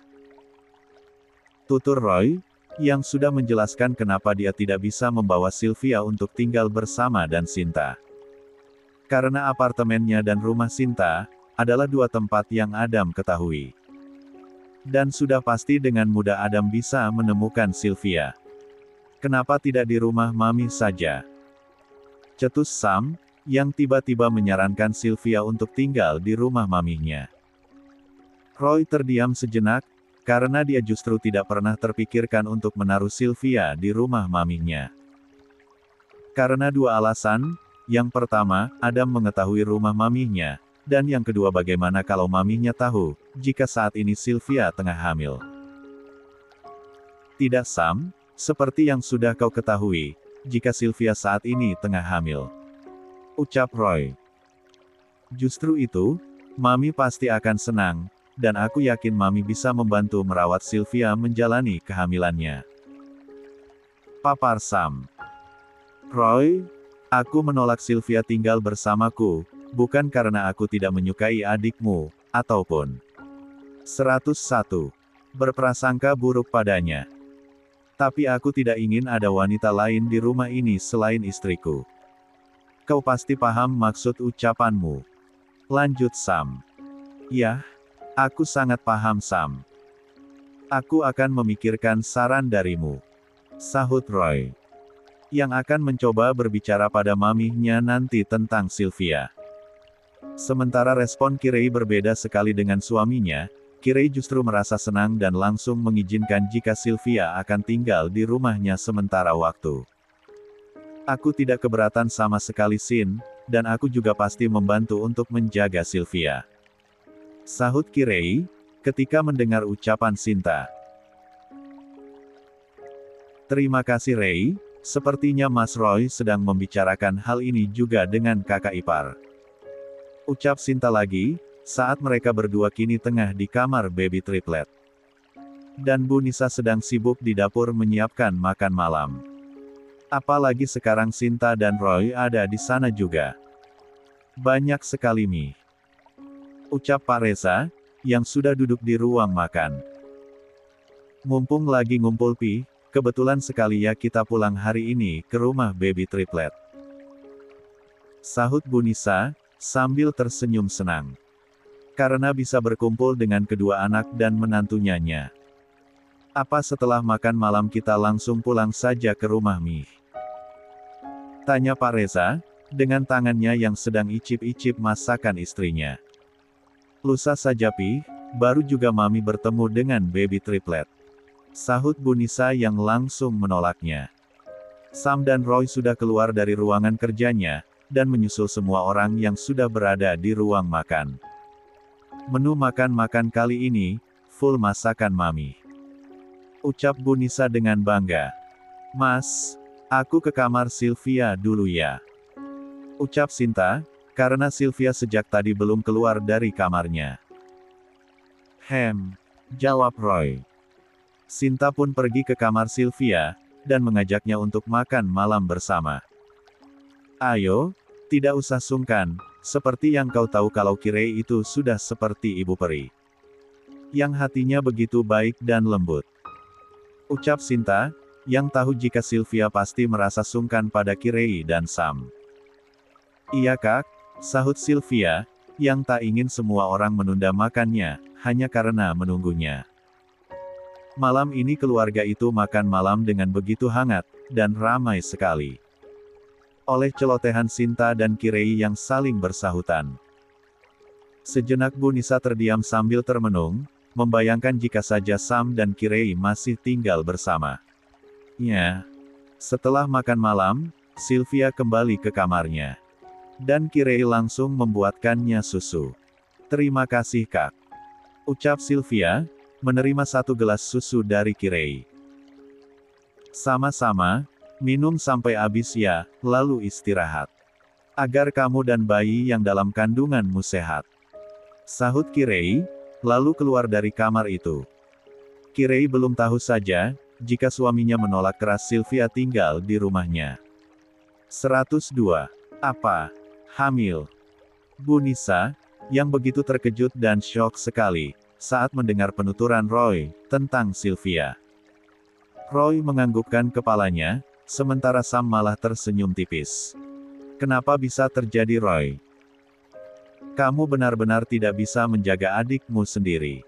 Tutur Roy, yang sudah menjelaskan kenapa dia tidak bisa membawa Sylvia untuk tinggal bersama dan Sinta. Karena apartemennya dan rumah Sinta, adalah dua tempat yang Adam ketahui. Dan sudah pasti dengan mudah Adam bisa menemukan Sylvia. Kenapa tidak di rumah Mami saja? Cetus Sam, yang tiba-tiba menyarankan Sylvia untuk tinggal di rumah maminya. Roy terdiam sejenak, karena dia justru tidak pernah terpikirkan untuk menaruh Sylvia di rumah maminya. Karena dua alasan, yang pertama, Adam mengetahui rumah maminya, dan yang kedua bagaimana kalau maminya tahu, jika saat ini Sylvia tengah hamil. Tidak Sam, seperti yang sudah kau ketahui, jika Sylvia saat ini tengah hamil. Ucap Roy. Justru itu, Mami pasti akan senang, dan aku yakin Mami bisa membantu merawat Sylvia menjalani kehamilannya. Papar Sam. Roy, aku menolak Sylvia tinggal bersamaku, bukan karena aku tidak menyukai adikmu, ataupun 101. Berprasangka buruk padanya. Tapi aku tidak ingin ada wanita lain di rumah ini selain istriku. Kau pasti paham maksud ucapanmu. Lanjut Sam. Yah, aku sangat paham Sam. Aku akan memikirkan saran darimu. Sahut Roy. yang akan mencoba berbicara pada mamihnya nanti tentang Sylvia. Sementara respon Kirei berbeda sekali dengan suaminya, Kirei justru merasa senang dan langsung mengizinkan jika Sylvia akan tinggal di rumahnya sementara waktu. Aku tidak keberatan sama sekali Shin, dan aku juga pasti membantu untuk menjaga Sylvia. Sahut Kirei, ketika mendengar ucapan Sinta. Terima kasih Rei, sepertinya Mas Roy sedang membicarakan hal ini juga dengan kakak ipar. Ucap Sinta lagi, saat mereka berdua kini tengah di kamar baby triplet. Dan Bu Nisa sedang sibuk di dapur menyiapkan makan malam. Apalagi sekarang Sinta dan Roy ada di sana juga. Banyak sekali mie. Ucap Pak Reza, yang sudah duduk di ruang makan. Mumpung lagi ngumpul Pi, kebetulan sekali ya kita pulang hari ini ke rumah baby triplet. Sahut Bu Nisa, sambil tersenyum senang. Karena bisa berkumpul dengan kedua anak dan menantunya. Apa setelah makan malam kita langsung pulang saja ke rumah Mi? Tanya Pak Reza, dengan tangannya yang sedang icip-icip masakan istrinya. Lusa saja Pi, baru juga Mami bertemu dengan baby triplet. Sahut Bu Nisa yang langsung menolaknya. Sam dan Roy sudah keluar dari ruangan kerjanya, dan menyusul semua orang yang sudah berada di ruang makan. Menu makan-makan kali ini, full masakan Mami. Ucap Bu Nisa dengan bangga. Mas, aku ke kamar Sylvia dulu ya. Ucap Sinta, karena Sylvia sejak tadi belum keluar dari kamarnya. Jawab Roy. Sinta pun pergi ke kamar Sylvia, dan mengajaknya untuk makan malam bersama. Ayo, tidak usah sungkan, seperti yang kau tahu kalau Kirei itu sudah seperti ibu peri. Yang hatinya begitu baik dan lembut. Ucap Sinta, yang tahu jika Sylvia pasti merasa sungkan pada Kirei dan Sam. Iya kak, sahut Sylvia, yang tak ingin semua orang menunda makannya, hanya karena menunggunya. Malam ini keluarga itu makan malam dengan begitu hangat, dan ramai sekali. Oleh celotehan Sinta dan Kirei yang saling bersahutan. Sejenak Bu Nisa terdiam sambil termenung, membayangkan jika saja Sam dan Kirei masih tinggal bersama. Ya. Setelah makan malam, Sylvia kembali ke kamarnya. Dan Kirei langsung membuatkannya susu. Terima kasih kak. Ucap Sylvia, menerima satu gelas susu dari Kirei. Sama-sama, minum sampai habis ya, lalu istirahat. Agar kamu dan bayi yang dalam kandunganmu sehat. Sahut Kirei, lalu keluar dari kamar itu. Kirei belum tahu saja, jika suaminya menolak keras Sylvia tinggal di rumahnya. 102. Apa? Hamil. Bu Nisa, yang begitu terkejut dan syok sekali, saat mendengar penuturan Roy, tentang Sylvia. Roy menganggukkan kepalanya, sementara Sam malah tersenyum tipis. Kenapa bisa terjadi Roy? Kamu benar-benar tidak bisa menjaga adikmu sendiri.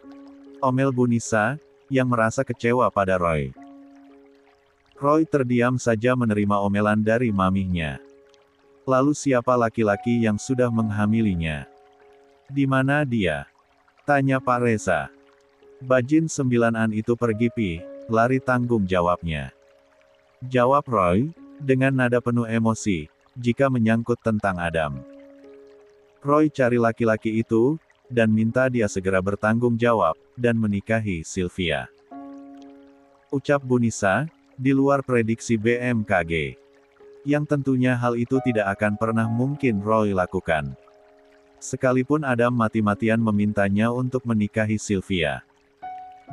Omel Bu Nisa, yang merasa kecewa pada Roy. Roy terdiam saja menerima omelan dari mamihnya. Lalu siapa laki-laki yang sudah menghamilinya? Di mana dia? Tanya Pak Reza. Bajin 9an itu pergi Pi, lari tanggung jawabnya. Jawab Roy, dengan nada penuh emosi, jika menyangkut tentang Adam. Roy cari laki-laki itu, dan minta dia segera bertanggung jawab, dan menikahi Sylvia. Ucap Bu Nisa, di luar prediksi BMKG. Yang tentunya hal itu tidak akan pernah mungkin Roy lakukan. Sekalipun Adam mati-matian memintanya untuk menikahi Sylvia.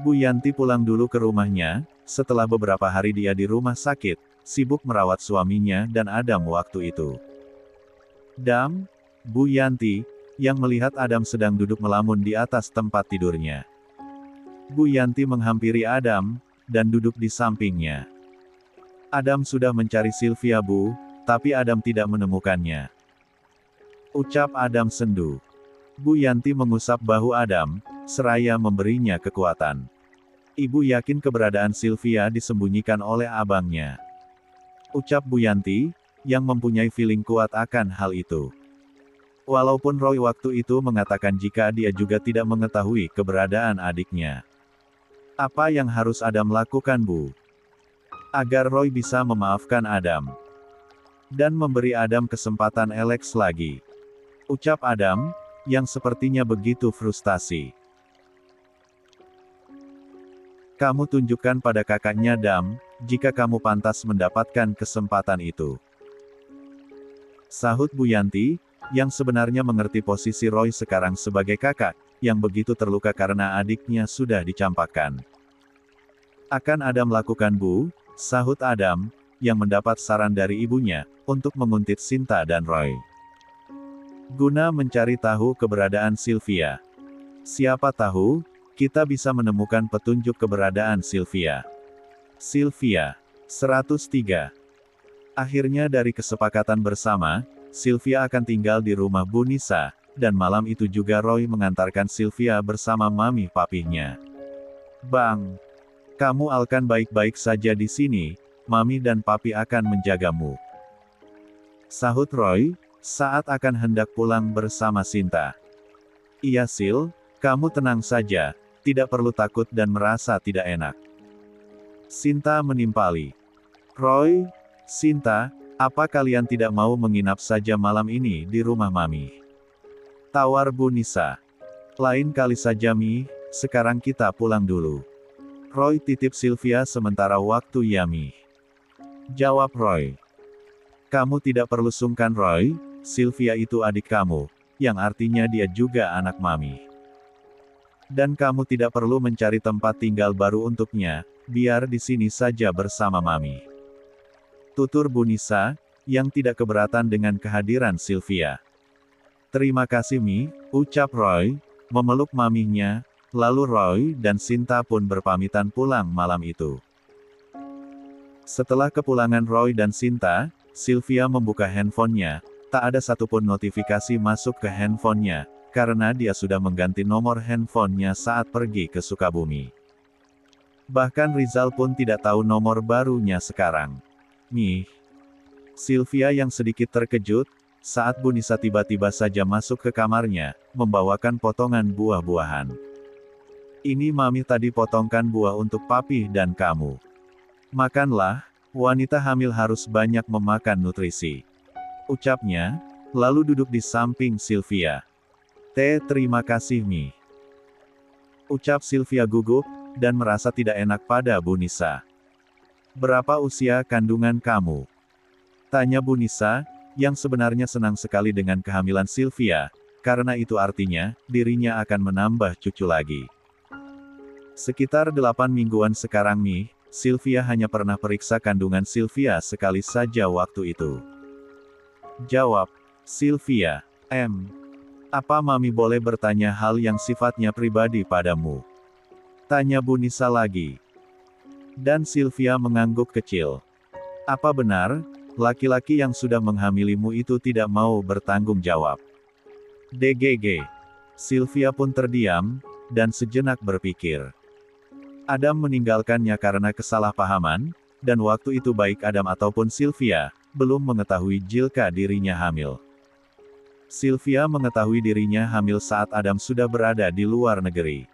Bu Yanti pulang dulu ke rumahnya, setelah beberapa hari dia di rumah sakit, sibuk merawat suaminya dan Adam waktu itu. Bu Yanti, yang melihat Adam sedang duduk melamun di atas tempat tidurnya. Bu Yanti menghampiri Adam, dan duduk di sampingnya. Adam sudah mencari Sylvia Bu, tapi Adam tidak menemukannya. Ucap Adam sendu. Bu Yanti mengusap bahu Adam, seraya memberinya kekuatan. Ibu yakin keberadaan Sylvia disembunyikan oleh abangnya. Ucap Bu Yanti, yang mempunyai feeling kuat akan hal itu. Walaupun Roy waktu itu mengatakan jika dia juga tidak mengetahui keberadaan adiknya. Apa yang harus Adam lakukan, Bu? Agar Roy bisa memaafkan Adam. Dan memberi Adam kesempatan Alex lagi. Ucap Adam, yang sepertinya begitu frustasi. Kamu tunjukkan pada kakaknya Dam, jika kamu pantas mendapatkan kesempatan itu. Sahut Bu Yanti, yang sebenarnya mengerti posisi Roy sekarang sebagai kakak, yang begitu terluka karena adiknya sudah dicampakkan. Akan Adam lakukan, Bu, sahut Adam, yang mendapat saran dari ibunya, untuk menguntit Sinta dan Roy. Guna mencari tahu keberadaan Sylvia. Siapa tahu, kita bisa menemukan petunjuk keberadaan Sylvia. Sylvia. 103. Akhirnya dari kesepakatan bersama, Sylvia akan tinggal di rumah Bu Nisa, dan malam itu juga Roy mengantarkan Sylvia bersama mami papihnya. Bang, kamu akan baik-baik saja di sini, mami dan papi akan menjagamu. Sahut Roy, saat akan hendak pulang bersama Sinta. Iya Sil, kamu tenang saja, tidak perlu takut dan merasa tidak enak. Sinta menimpali. Roy, Sinta, apa kalian tidak mau menginap saja malam ini di rumah mami? Tawar Bu Nisa. Lain kali saja Mi, sekarang kita pulang dulu. Roy titip Sylvia sementara waktu ya Mi. Jawab Roy. Kamu tidak perlu sungkan Roy, Sylvia itu adik kamu, yang artinya dia juga anak mami. Dan kamu tidak perlu mencari tempat tinggal baru untuknya, biar di sini saja bersama mami. Tutur Bu Nisa, yang tidak keberatan dengan kehadiran Sylvia. Terima kasih Mi, ucap Roy, memeluk maminya, lalu Roy dan Sinta pun berpamitan pulang malam itu. Setelah kepulangan Roy dan Sinta, Sylvia membuka handphonenya, tak ada satupun notifikasi masuk ke handphonenya, karena dia sudah mengganti nomor handphonenya saat pergi ke Sukabumi. Bahkan Rizal pun tidak tahu nomor barunya sekarang. Nih. Sylvia yang sedikit terkejut, saat Bu Nisa tiba-tiba saja masuk ke kamarnya, membawakan potongan buah-buahan. Ini mami tadi potongkan buah untuk papi dan kamu. Makanlah, wanita hamil harus banyak memakan nutrisi. Ucapnya, lalu duduk di samping Sylvia. Terima kasih Mi. Ucap Sylvia gugup, dan merasa tidak enak pada Bu Nisa. Berapa usia kandungan kamu? Tanya Bu Nisa, yang sebenarnya senang sekali dengan kehamilan Sylvia, karena itu artinya, dirinya akan menambah cucu lagi. Sekitar 8 mingguan sekarang Mi, Sylvia hanya pernah periksa kandungan Sylvia sekali saja waktu itu. Jawab, Sylvia, apa mami boleh bertanya hal yang sifatnya pribadi padamu? Tanya Bu Nisa lagi. Dan Sylvia mengangguk kecil. Apa benar, laki-laki yang sudah menghamilimu itu tidak mau bertanggung jawab? DGG. Sylvia pun terdiam, dan sejenak berpikir. Adam meninggalkannya karena kesalahpahaman, dan waktu itu baik Adam ataupun Sylvia, belum mengetahui jika dirinya hamil. Sylvia mengetahui dirinya hamil saat Adam sudah berada di luar negeri.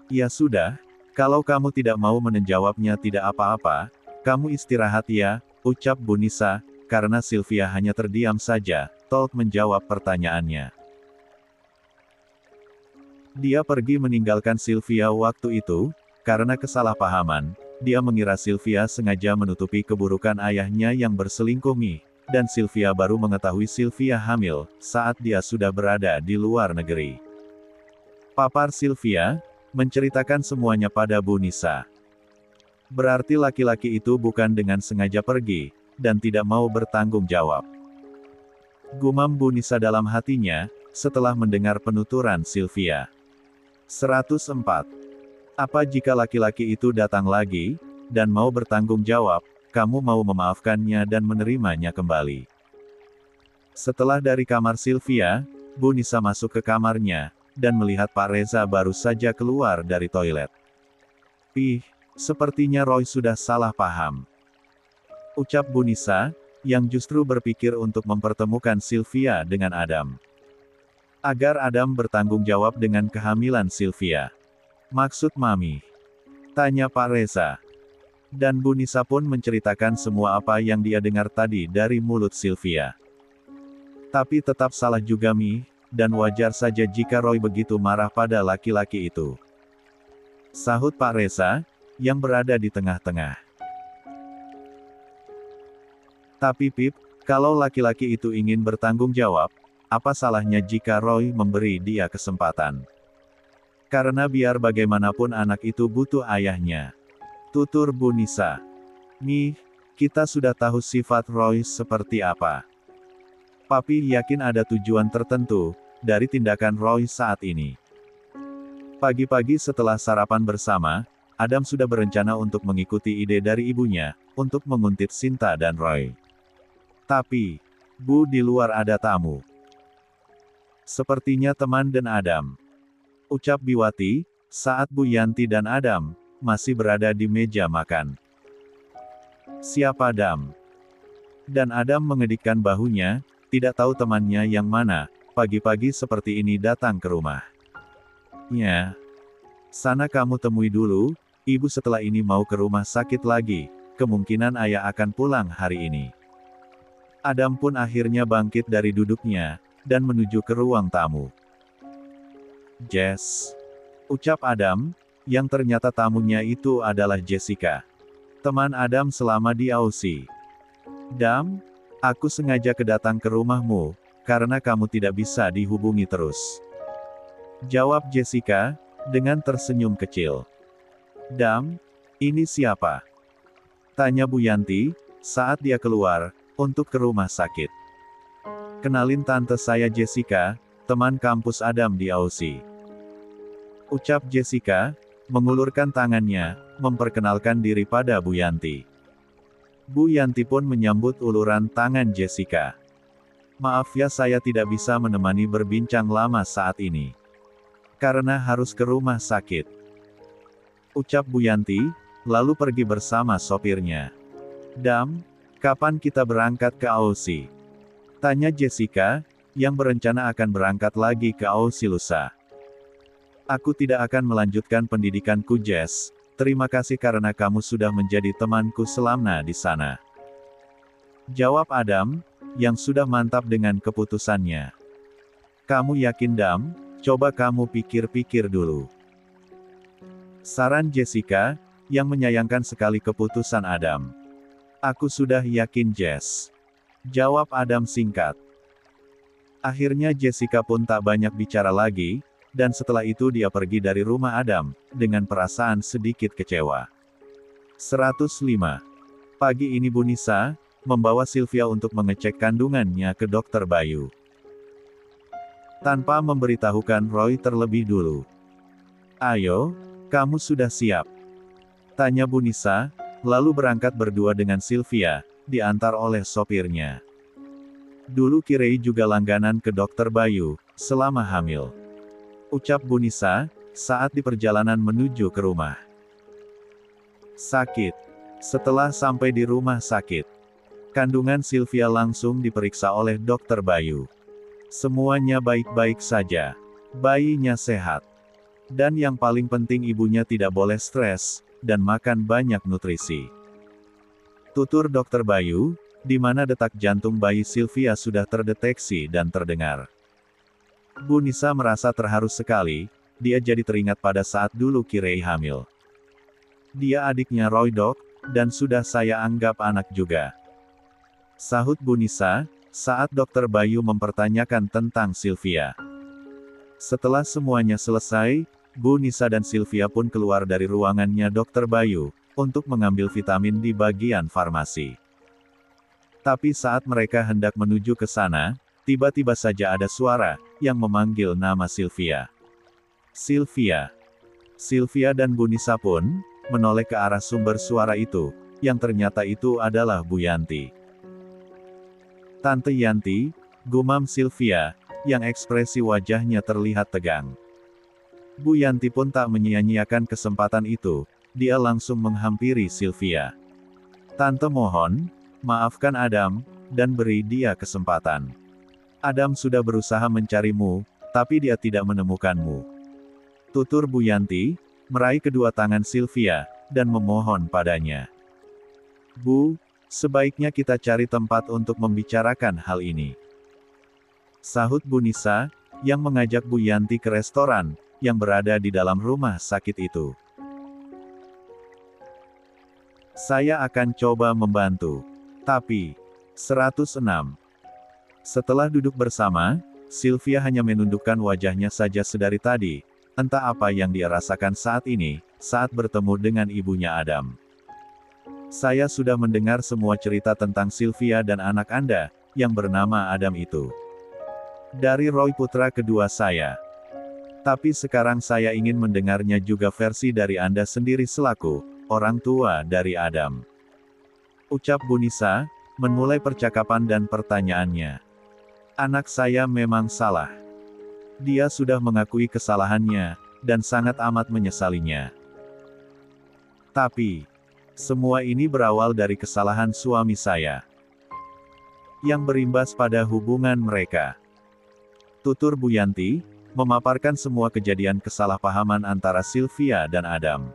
Ya sudah, kalau kamu tidak mau menjawabnya tidak apa-apa, kamu istirahat ya, ucap Bu Nisa, karena Sylvia hanya terdiam saja, Tolk menjawab pertanyaannya. Dia pergi meninggalkan Sylvia waktu itu, karena kesalahpahaman, dia mengira Sylvia sengaja menutupi keburukan ayahnya yang berselingkuh Mi, dan Sylvia baru mengetahui Sylvia hamil, saat dia sudah berada di luar negeri. Papar Sylvia, menceritakan semuanya pada Bu Nisa. Berarti laki-laki itu bukan dengan sengaja pergi, dan tidak mau bertanggung jawab. Gumam Bu Nisa dalam hatinya, setelah mendengar penuturan Sylvia. 104. Apa jika laki-laki itu datang lagi, dan mau bertanggung jawab, kamu mau memaafkannya dan menerimanya kembali? Setelah dari kamar Sylvia, Bu Nisa masuk ke kamarnya, dan melihat Pak Reza baru saja keluar dari toilet. Sepertinya Roy sudah salah paham. Ucap Bu Nisa, yang justru berpikir untuk mempertemukan Sylvia dengan Adam. Agar Adam bertanggung jawab dengan kehamilan Sylvia. Maksud Mami? Tanya Pak Reza. Dan Bu Nisa pun menceritakan semua apa yang dia dengar tadi dari mulut Sylvia. Tapi tetap salah juga Mi, dan wajar saja jika Roy begitu marah pada laki-laki itu. Sahut Pak Reza, yang berada di tengah-tengah. Tapi Pip, kalau laki-laki itu ingin bertanggung jawab, apa salahnya jika Roy memberi dia kesempatan? Karena biar bagaimanapun anak itu butuh ayahnya. Tutur Bu Nisa. Mi, kita sudah tahu sifat Roy seperti apa. Papi yakin ada tujuan tertentu dari tindakan Roy saat ini. Pagi-pagi setelah sarapan bersama, Adam sudah berencana untuk mengikuti ide dari ibunya, untuk menguntit Sinta dan Roy. Tapi, Bu, di luar ada tamu. Sepertinya teman dan Adam. Ucap Biwati, saat Bu Yanti dan Adam masih berada di meja makan. Siapa Adam? Dan Adam mengedikkan bahunya, tidak tahu temannya yang mana, pagi-pagi seperti ini datang ke rumah. Ya. Sana kamu temui dulu, ibu setelah ini mau ke rumah sakit lagi, kemungkinan ayah akan pulang hari ini. Adam pun akhirnya bangkit dari duduknya, dan menuju ke ruang tamu. Jess. Ucap Adam, yang ternyata tamunya itu adalah Jessica. Teman Adam selama di Aussie. Dam, aku sengaja kedatang ke rumahmu, karena kamu tidak bisa dihubungi terus. Jawab Jessica, dengan tersenyum kecil. Dam, ini siapa? Tanya Bu Yanti, saat dia keluar, untuk ke rumah sakit. Kenalin tante saya Jessica, teman kampus Adam di Aussie. Ucap Jessica, mengulurkan tangannya, memperkenalkan diri pada Bu Yanti. Bu Yanti pun menyambut uluran tangan Jessica. Maaf ya saya tidak bisa menemani berbincang lama saat ini. Karena harus ke rumah sakit. Ucap Bu Yanti, lalu pergi bersama sopirnya. Dam, kapan kita berangkat ke Aussie? Tanya Jessica, yang berencana akan berangkat lagi ke Aussie lusa. Aku tidak akan melanjutkan pendidikanku Jess, terima kasih karena kamu sudah menjadi temanku selama di sana. Jawab Adam, yang sudah mantap dengan keputusannya. Kamu yakin Dam? Coba kamu pikir-pikir dulu. Saran Jessica, yang menyayangkan sekali keputusan Adam. Aku sudah yakin Jess. Jawab Adam singkat. Akhirnya Jessica pun tak banyak bicara lagi, dan setelah itu dia pergi dari rumah Adam, dengan perasaan sedikit kecewa. 105. Pagi ini Bu Nisa, membawa Sylvia untuk mengecek kandungannya ke dokter Bayu. Tanpa memberitahukan Roy terlebih dulu. Ayo, kamu sudah siap? Tanya Bu Nisa, lalu berangkat berdua dengan Sylvia, diantar oleh sopirnya. Dulu Kirei juga langganan ke dokter Bayu, selama hamil. Ucap Bu Nisa, saat di perjalanan menuju ke rumah sakit. Setelah sampai di rumah sakit, kandungan Sylvia langsung diperiksa oleh dokter Bayu. Semuanya baik-baik saja. Bayinya sehat. Dan yang paling penting ibunya tidak boleh stres, dan makan banyak nutrisi. Tutur dokter Bayu, di mana detak jantung bayi Sylvia sudah terdeteksi dan terdengar. Bu Nisa merasa terharu sekali, dia jadi teringat pada saat dulu Kirei hamil. Dia adiknya Roy Dok, dan sudah saya anggap anak juga. Sahut Bu Nisa, saat dokter Bayu mempertanyakan tentang Sylvia. Setelah semuanya selesai, Bu Nisa dan Sylvia pun keluar dari ruangannya dokter Bayu, untuk mengambil vitamin di bagian farmasi. Tapi saat mereka hendak menuju ke sana, tiba-tiba saja ada suara, yang memanggil nama Sylvia. Sylvia. Sylvia dan Bu Nisa pun, menoleh ke arah sumber suara itu, yang ternyata itu adalah Bu Yanti. Tante Yanti, gumam Sylvia, yang ekspresi wajahnya terlihat tegang. Bu Yanti pun tak menyia-nyiakan kesempatan itu, dia langsung menghampiri Sylvia. Tante mohon, Maafkan Adam, dan beri dia kesempatan. Adam sudah berusaha mencarimu, tapi dia tidak menemukanmu. Tutur Bu Yanti, meraih kedua tangan Sylvia, dan memohon padanya. Bu, sebaiknya kita cari tempat untuk membicarakan hal ini. Sahut Bu Nisa, yang mengajak Bu Yanti ke restoran, yang berada di dalam rumah sakit itu. Saya akan coba membantu. Tapi, 106. Setelah duduk bersama, Sylvia hanya menundukkan wajahnya saja sedari tadi, entah apa yang dia rasakan saat ini, saat bertemu dengan ibunya Adam. Saya sudah mendengar semua cerita tentang Sylvia dan anak Anda, yang bernama Adam itu. Dari Roy putra kedua saya. Tapi sekarang saya ingin mendengarnya juga versi dari Anda sendiri selaku orang tua dari Adam. Ucap Bu Nisa, memulai percakapan dan pertanyaannya. Anak saya memang salah. Dia sudah mengakui kesalahannya, dan sangat amat menyesalinya. Tapi, semua ini berawal dari kesalahan suami saya. Yang berimbas pada hubungan mereka. Tutur Bu Yanti, memaparkan semua kejadian kesalahpahaman antara Sylvia dan Adam.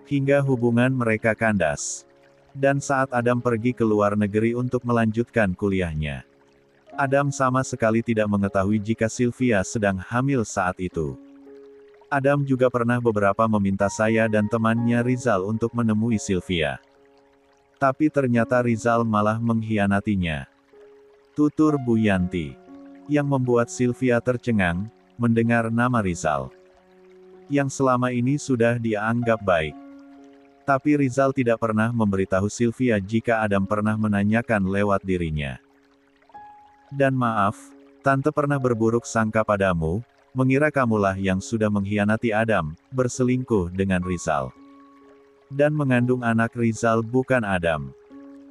Hingga hubungan mereka kandas. Dan saat Adam pergi ke luar negeri untuk melanjutkan kuliahnya. Adam sama sekali tidak mengetahui jika Sylvia sedang hamil saat itu. Adam juga pernah beberapa meminta saya dan temannya Rizal untuk menemui Sylvia. Tapi ternyata Rizal malah mengkhianatinya. Tutur Bu Yanti. Yang membuat Sylvia tercengang, mendengar nama Rizal. Yang selama ini sudah dia anggap baik. Tapi Rizal tidak pernah memberitahu Sylvia jika Adam pernah menanyakan lewat dirinya. Dan maaf, Tante pernah berburuk sangka padamu, mengira kamulah yang sudah mengkhianati Adam, berselingkuh dengan Rizal. Dan mengandung anak Rizal bukan Adam.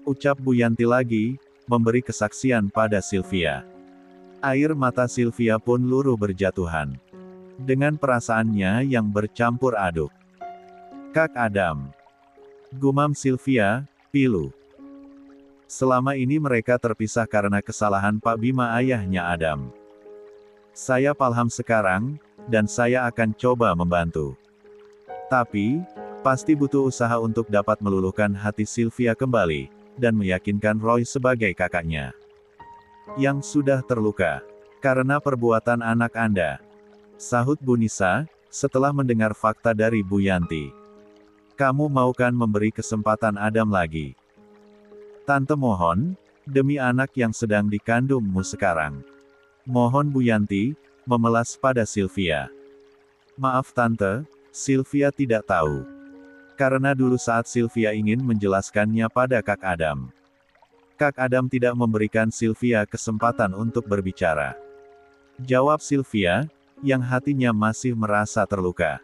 Ucap Bu Yanti lagi, memberi kesaksian pada Sylvia. Air mata Sylvia pun luruh berjatuhan. Dengan perasaannya yang bercampur aduk. Kak Adam. Gumam Sylvia, pilu. Selama ini mereka terpisah karena kesalahan Pak Bima ayahnya Adam. Saya paham sekarang, dan saya akan coba membantu. Tapi, pasti butuh usaha untuk dapat meluluhkan hati Sylvia kembali, dan meyakinkan Roy sebagai kakaknya. Yang sudah terluka. Karena perbuatan anak Anda. Sahut Bu Nisa, setelah mendengar fakta dari Bu Yanti. Kamu mau kan memberi kesempatan Adam lagi? Tante mohon, demi anak yang sedang dikandungmu sekarang. Mohon Bu Yanti, memelas pada Sylvia. Maaf Tante, Sylvia tidak tahu. Karena dulu saat Sylvia ingin menjelaskannya pada Kak Adam. Kak Adam tidak memberikan Sylvia kesempatan untuk berbicara. Jawab Sylvia, yang hatinya masih merasa terluka.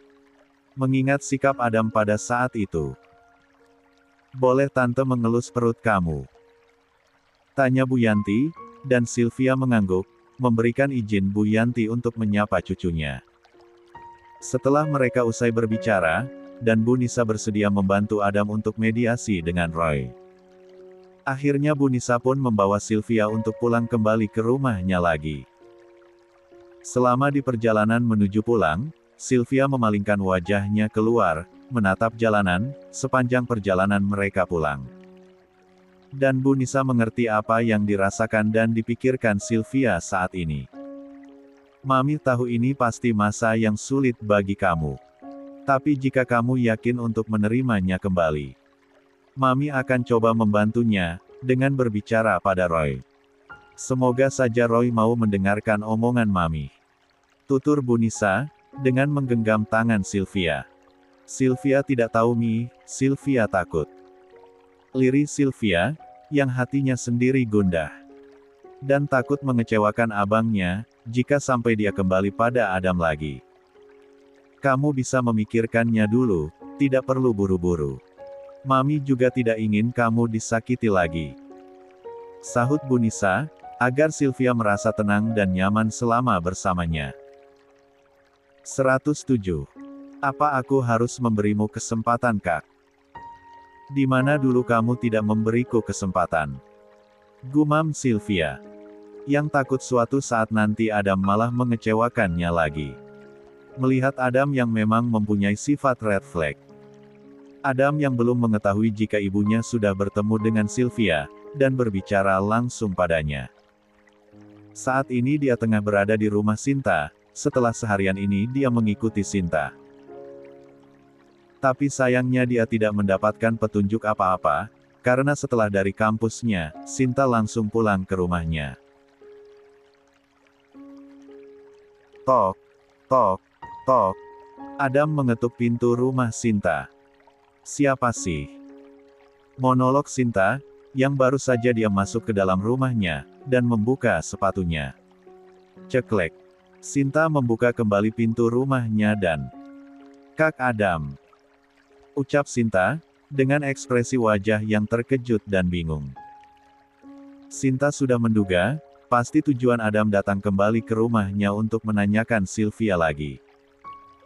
Mengingat sikap Adam pada saat itu. Boleh Tante mengelus perut kamu? Tanya Bu Yanti, dan Sylvia mengangguk, memberikan izin Bu Yanti untuk menyapa cucunya. Setelah mereka usai berbicara, dan Bu Nisa bersedia membantu Adam untuk mediasi dengan Roy. Akhirnya Bu Nisa pun membawa Sylvia untuk pulang kembali ke rumahnya lagi. Selama di perjalanan menuju pulang, Sylvia memalingkan wajahnya keluar, menatap jalanan, sepanjang perjalanan mereka pulang. Dan Bu Nisa mengerti apa yang dirasakan dan dipikirkan Sylvia saat ini. Mami tahu ini pasti masa yang sulit bagi kamu. Tapi jika kamu yakin untuk menerimanya kembali, Mami akan coba membantunya, dengan berbicara pada Roy. Semoga saja Roy mau mendengarkan omongan Mami. Tutur Bu Nisa, dengan menggenggam tangan Sylvia. Sylvia tidak tahu Sylvia takut. Lirih Sylvia, yang hatinya sendiri gundah. Dan takut mengecewakan abangnya, jika sampai dia kembali pada Adam lagi. Kamu bisa memikirkannya dulu, tidak perlu buru-buru. Mami juga tidak ingin kamu disakiti lagi. Sahut Bu Nisa, agar Sylvia merasa tenang dan nyaman selama bersamanya. 107. Apa aku harus memberimu kesempatan Kak? Di mana dulu kamu tidak memberiku kesempatan? Gumam Sylvia. Yang takut suatu saat nanti Adam malah mengecewakannya lagi. Melihat Adam yang memang mempunyai sifat red flag. Adam yang belum mengetahui jika ibunya sudah bertemu dengan Sylvia, dan berbicara langsung padanya. Saat ini dia tengah berada di rumah Sinta, setelah seharian ini dia mengikuti Sinta. Tapi sayangnya dia tidak mendapatkan petunjuk apa-apa, karena setelah dari kampusnya, Sinta langsung pulang ke rumahnya. Tok, tok, tok. Adam mengetuk pintu rumah Sinta. Siapa sih? Monolog Sinta, yang baru saja dia masuk ke dalam rumahnya, dan membuka sepatunya. Ceklek. Sinta membuka kembali pintu rumahnya dan... Kak Adam. Ucap Sinta, dengan ekspresi wajah yang terkejut dan bingung. Sinta sudah menduga, pasti tujuan Adam datang kembali ke rumahnya untuk menanyakan Sylvia lagi.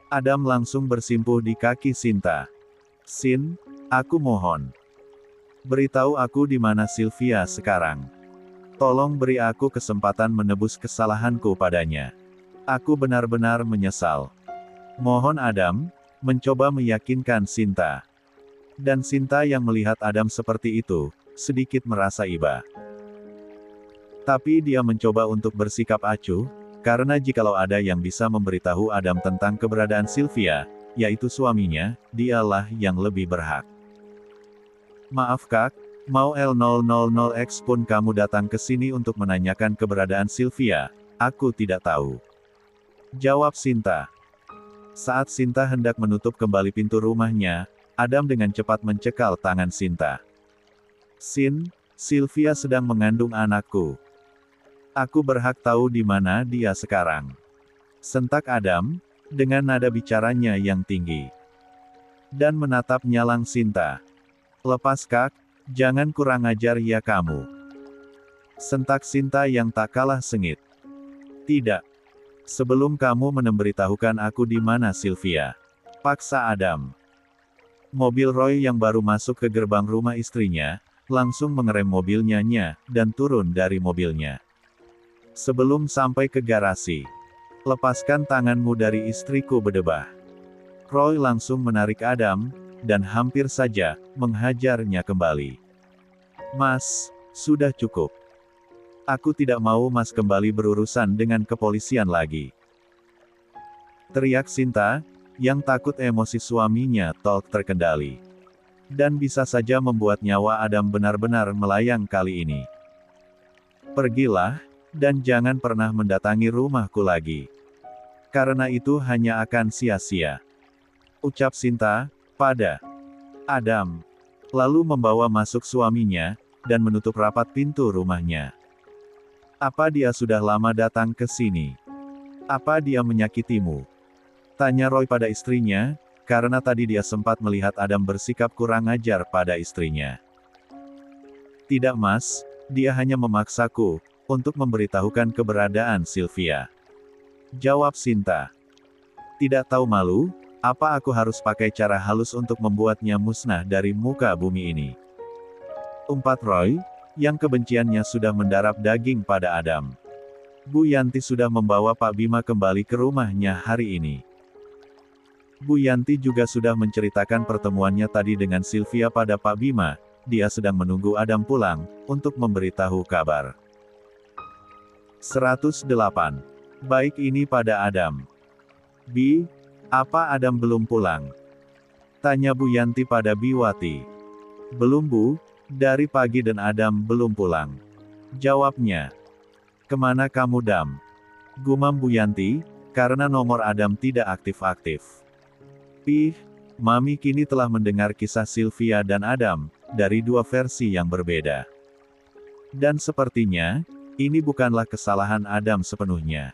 Adam langsung bersimpuh di kaki Sinta. Sin, aku mohon. Beritahu aku di mana Sylvia sekarang. Tolong beri aku kesempatan menebus kesalahanku padanya. Aku benar-benar menyesal. Mohon Adam, mencoba meyakinkan Sinta. Dan Sinta yang melihat Adam seperti itu, sedikit merasa iba. Tapi dia mencoba untuk bersikap acuh, karena jikalau ada yang bisa memberitahu Adam tentang keberadaan Sylvia, yaitu suaminya, dialah yang lebih berhak. Maaf Kak, mau L000X pun kamu datang ke sini untuk menanyakan keberadaan Sylvia, aku tidak tahu. Jawab Sinta. Saat Sinta hendak menutup kembali pintu rumahnya, Adam dengan cepat mencekal tangan Sinta. Sin, Sylvia sedang mengandung anakku. Aku berhak tahu di mana dia sekarang. Sentak Adam, dengan nada bicaranya yang tinggi. Dan menatap nyalang Sinta. Lepas Kak, jangan kurang ajar ya kamu. Sentak Sinta yang tak kalah sengit. Tidak. Sebelum kamu memberitahukan aku di mana Sylvia. Paksa Adam. Mobil Roy yang baru masuk ke gerbang rumah istrinya, langsung mengerem mobilnya dan turun dari mobilnya. Sebelum sampai ke garasi. Lepaskan tanganmu dari istriku berdebah. Roy langsung menarik Adam, dan hampir saja, menghajarnya kembali. Mas, sudah cukup. Aku tidak mau Mas kembali berurusan dengan kepolisian lagi. Teriak Sinta, yang takut emosi suaminya tolak terkendali. Dan bisa saja membuat nyawa Adam benar-benar melayang kali ini. Pergilah, dan jangan pernah mendatangi rumahku lagi. Karena itu hanya akan sia-sia. Ucap Sinta, pada Adam. Lalu membawa masuk suaminya, dan menutup rapat pintu rumahnya. Apa dia sudah lama datang ke sini? Apa dia menyakitimu? Tanya Roy pada istrinya, karena tadi dia sempat melihat Adam bersikap kurang ajar pada istrinya. Tidak Mas, dia hanya memaksaku, untuk memberitahukan keberadaan Sylvia. Jawab Sinta. Tidak tahu malu, apa aku harus pakai cara halus untuk membuatnya musnah dari muka bumi ini? Umpat Roy, yang kebenciannya sudah mendarap daging pada Adam. Bu Yanti sudah membawa Pak Bima kembali ke rumahnya hari ini. Bu Yanti juga sudah menceritakan pertemuannya tadi dengan Sylvia pada Pak Bima, dia sedang menunggu Adam pulang, untuk memberitahu kabar. 108. Baik ini pada Adam. Bi, apa Adam belum pulang? Tanya Bu Yanti pada Biwati. Belum Bu, dari pagi dan Adam belum pulang. Jawabnya. Kemana kamu Dam? Gumam Bu Yanti, karena nomor Adam tidak aktif-aktif. Pih, Mami kini telah mendengar kisah Sylvia dan Adam, dari dua versi yang berbeda. Dan sepertinya, ini bukanlah kesalahan Adam sepenuhnya.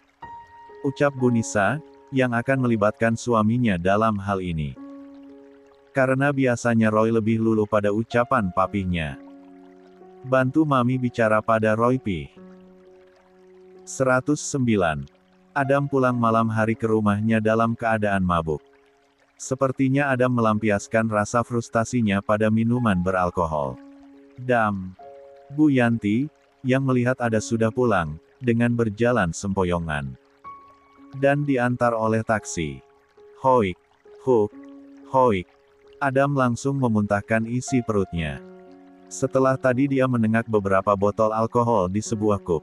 Ucap Bu Nisa, yang akan melibatkan suaminya dalam hal ini. Karena biasanya Roy lebih luluh pada ucapan papihnya. Bantu Mami bicara pada Roy Pih. 109. Adam pulang malam hari ke rumahnya dalam keadaan mabuk. Sepertinya Adam melampiaskan rasa frustasinya pada minuman beralkohol. Dam. Bu Yanti, yang melihat Ada sudah pulang, dengan berjalan sempoyongan. Dan diantar oleh taksi. Hoik, huk, hoik. Adam langsung memuntahkan isi perutnya. Setelah tadi dia menenggak beberapa botol alkohol di sebuah kup.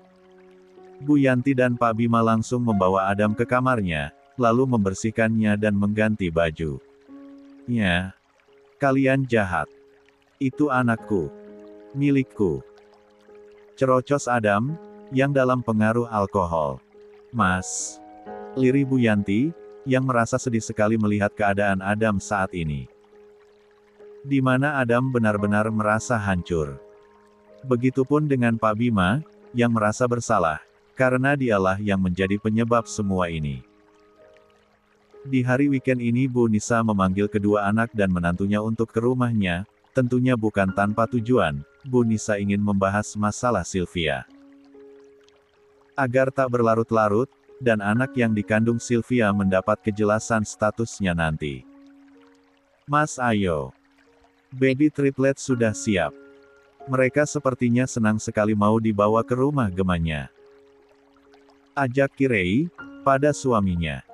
Bu Yanti dan Pak Bima langsung membawa Adam ke kamarnya, lalu membersihkannya dan mengganti baju. Ya. Kalian jahat. Itu anakku. Milikku. Cerocos Adam, yang dalam pengaruh alkohol. Mas. Lirih Bu Yanti, yang merasa sedih sekali melihat keadaan Adam saat ini. Di mana Adam benar-benar merasa hancur. Begitupun dengan Pak Bima, yang merasa bersalah, karena dialah yang menjadi penyebab semua ini. Di hari weekend ini Bu Nisa memanggil kedua anak dan menantunya untuk ke rumahnya, tentunya bukan tanpa tujuan, Bu Nisa ingin membahas masalah Sylvia. Agar tak berlarut-larut, dan anak yang dikandung Sylvia mendapat kejelasan statusnya nanti. Mas ayo. Baby triplet sudah siap. Mereka sepertinya senang sekali mau dibawa ke rumah gemanya. Ajak Kirei, pada suaminya.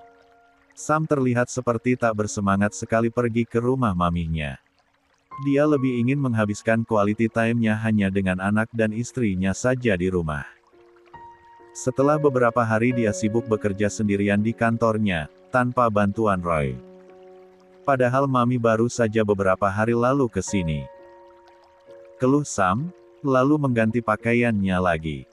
Sam terlihat seperti tak bersemangat sekali pergi ke rumah maminya. Dia lebih ingin menghabiskan quality time-nya hanya dengan anak dan istrinya saja di rumah. Setelah beberapa hari dia sibuk bekerja sendirian di kantornya, tanpa bantuan Roy. Padahal mami baru saja beberapa hari lalu ke sini. Keluh Sam, lalu mengganti pakaiannya lagi.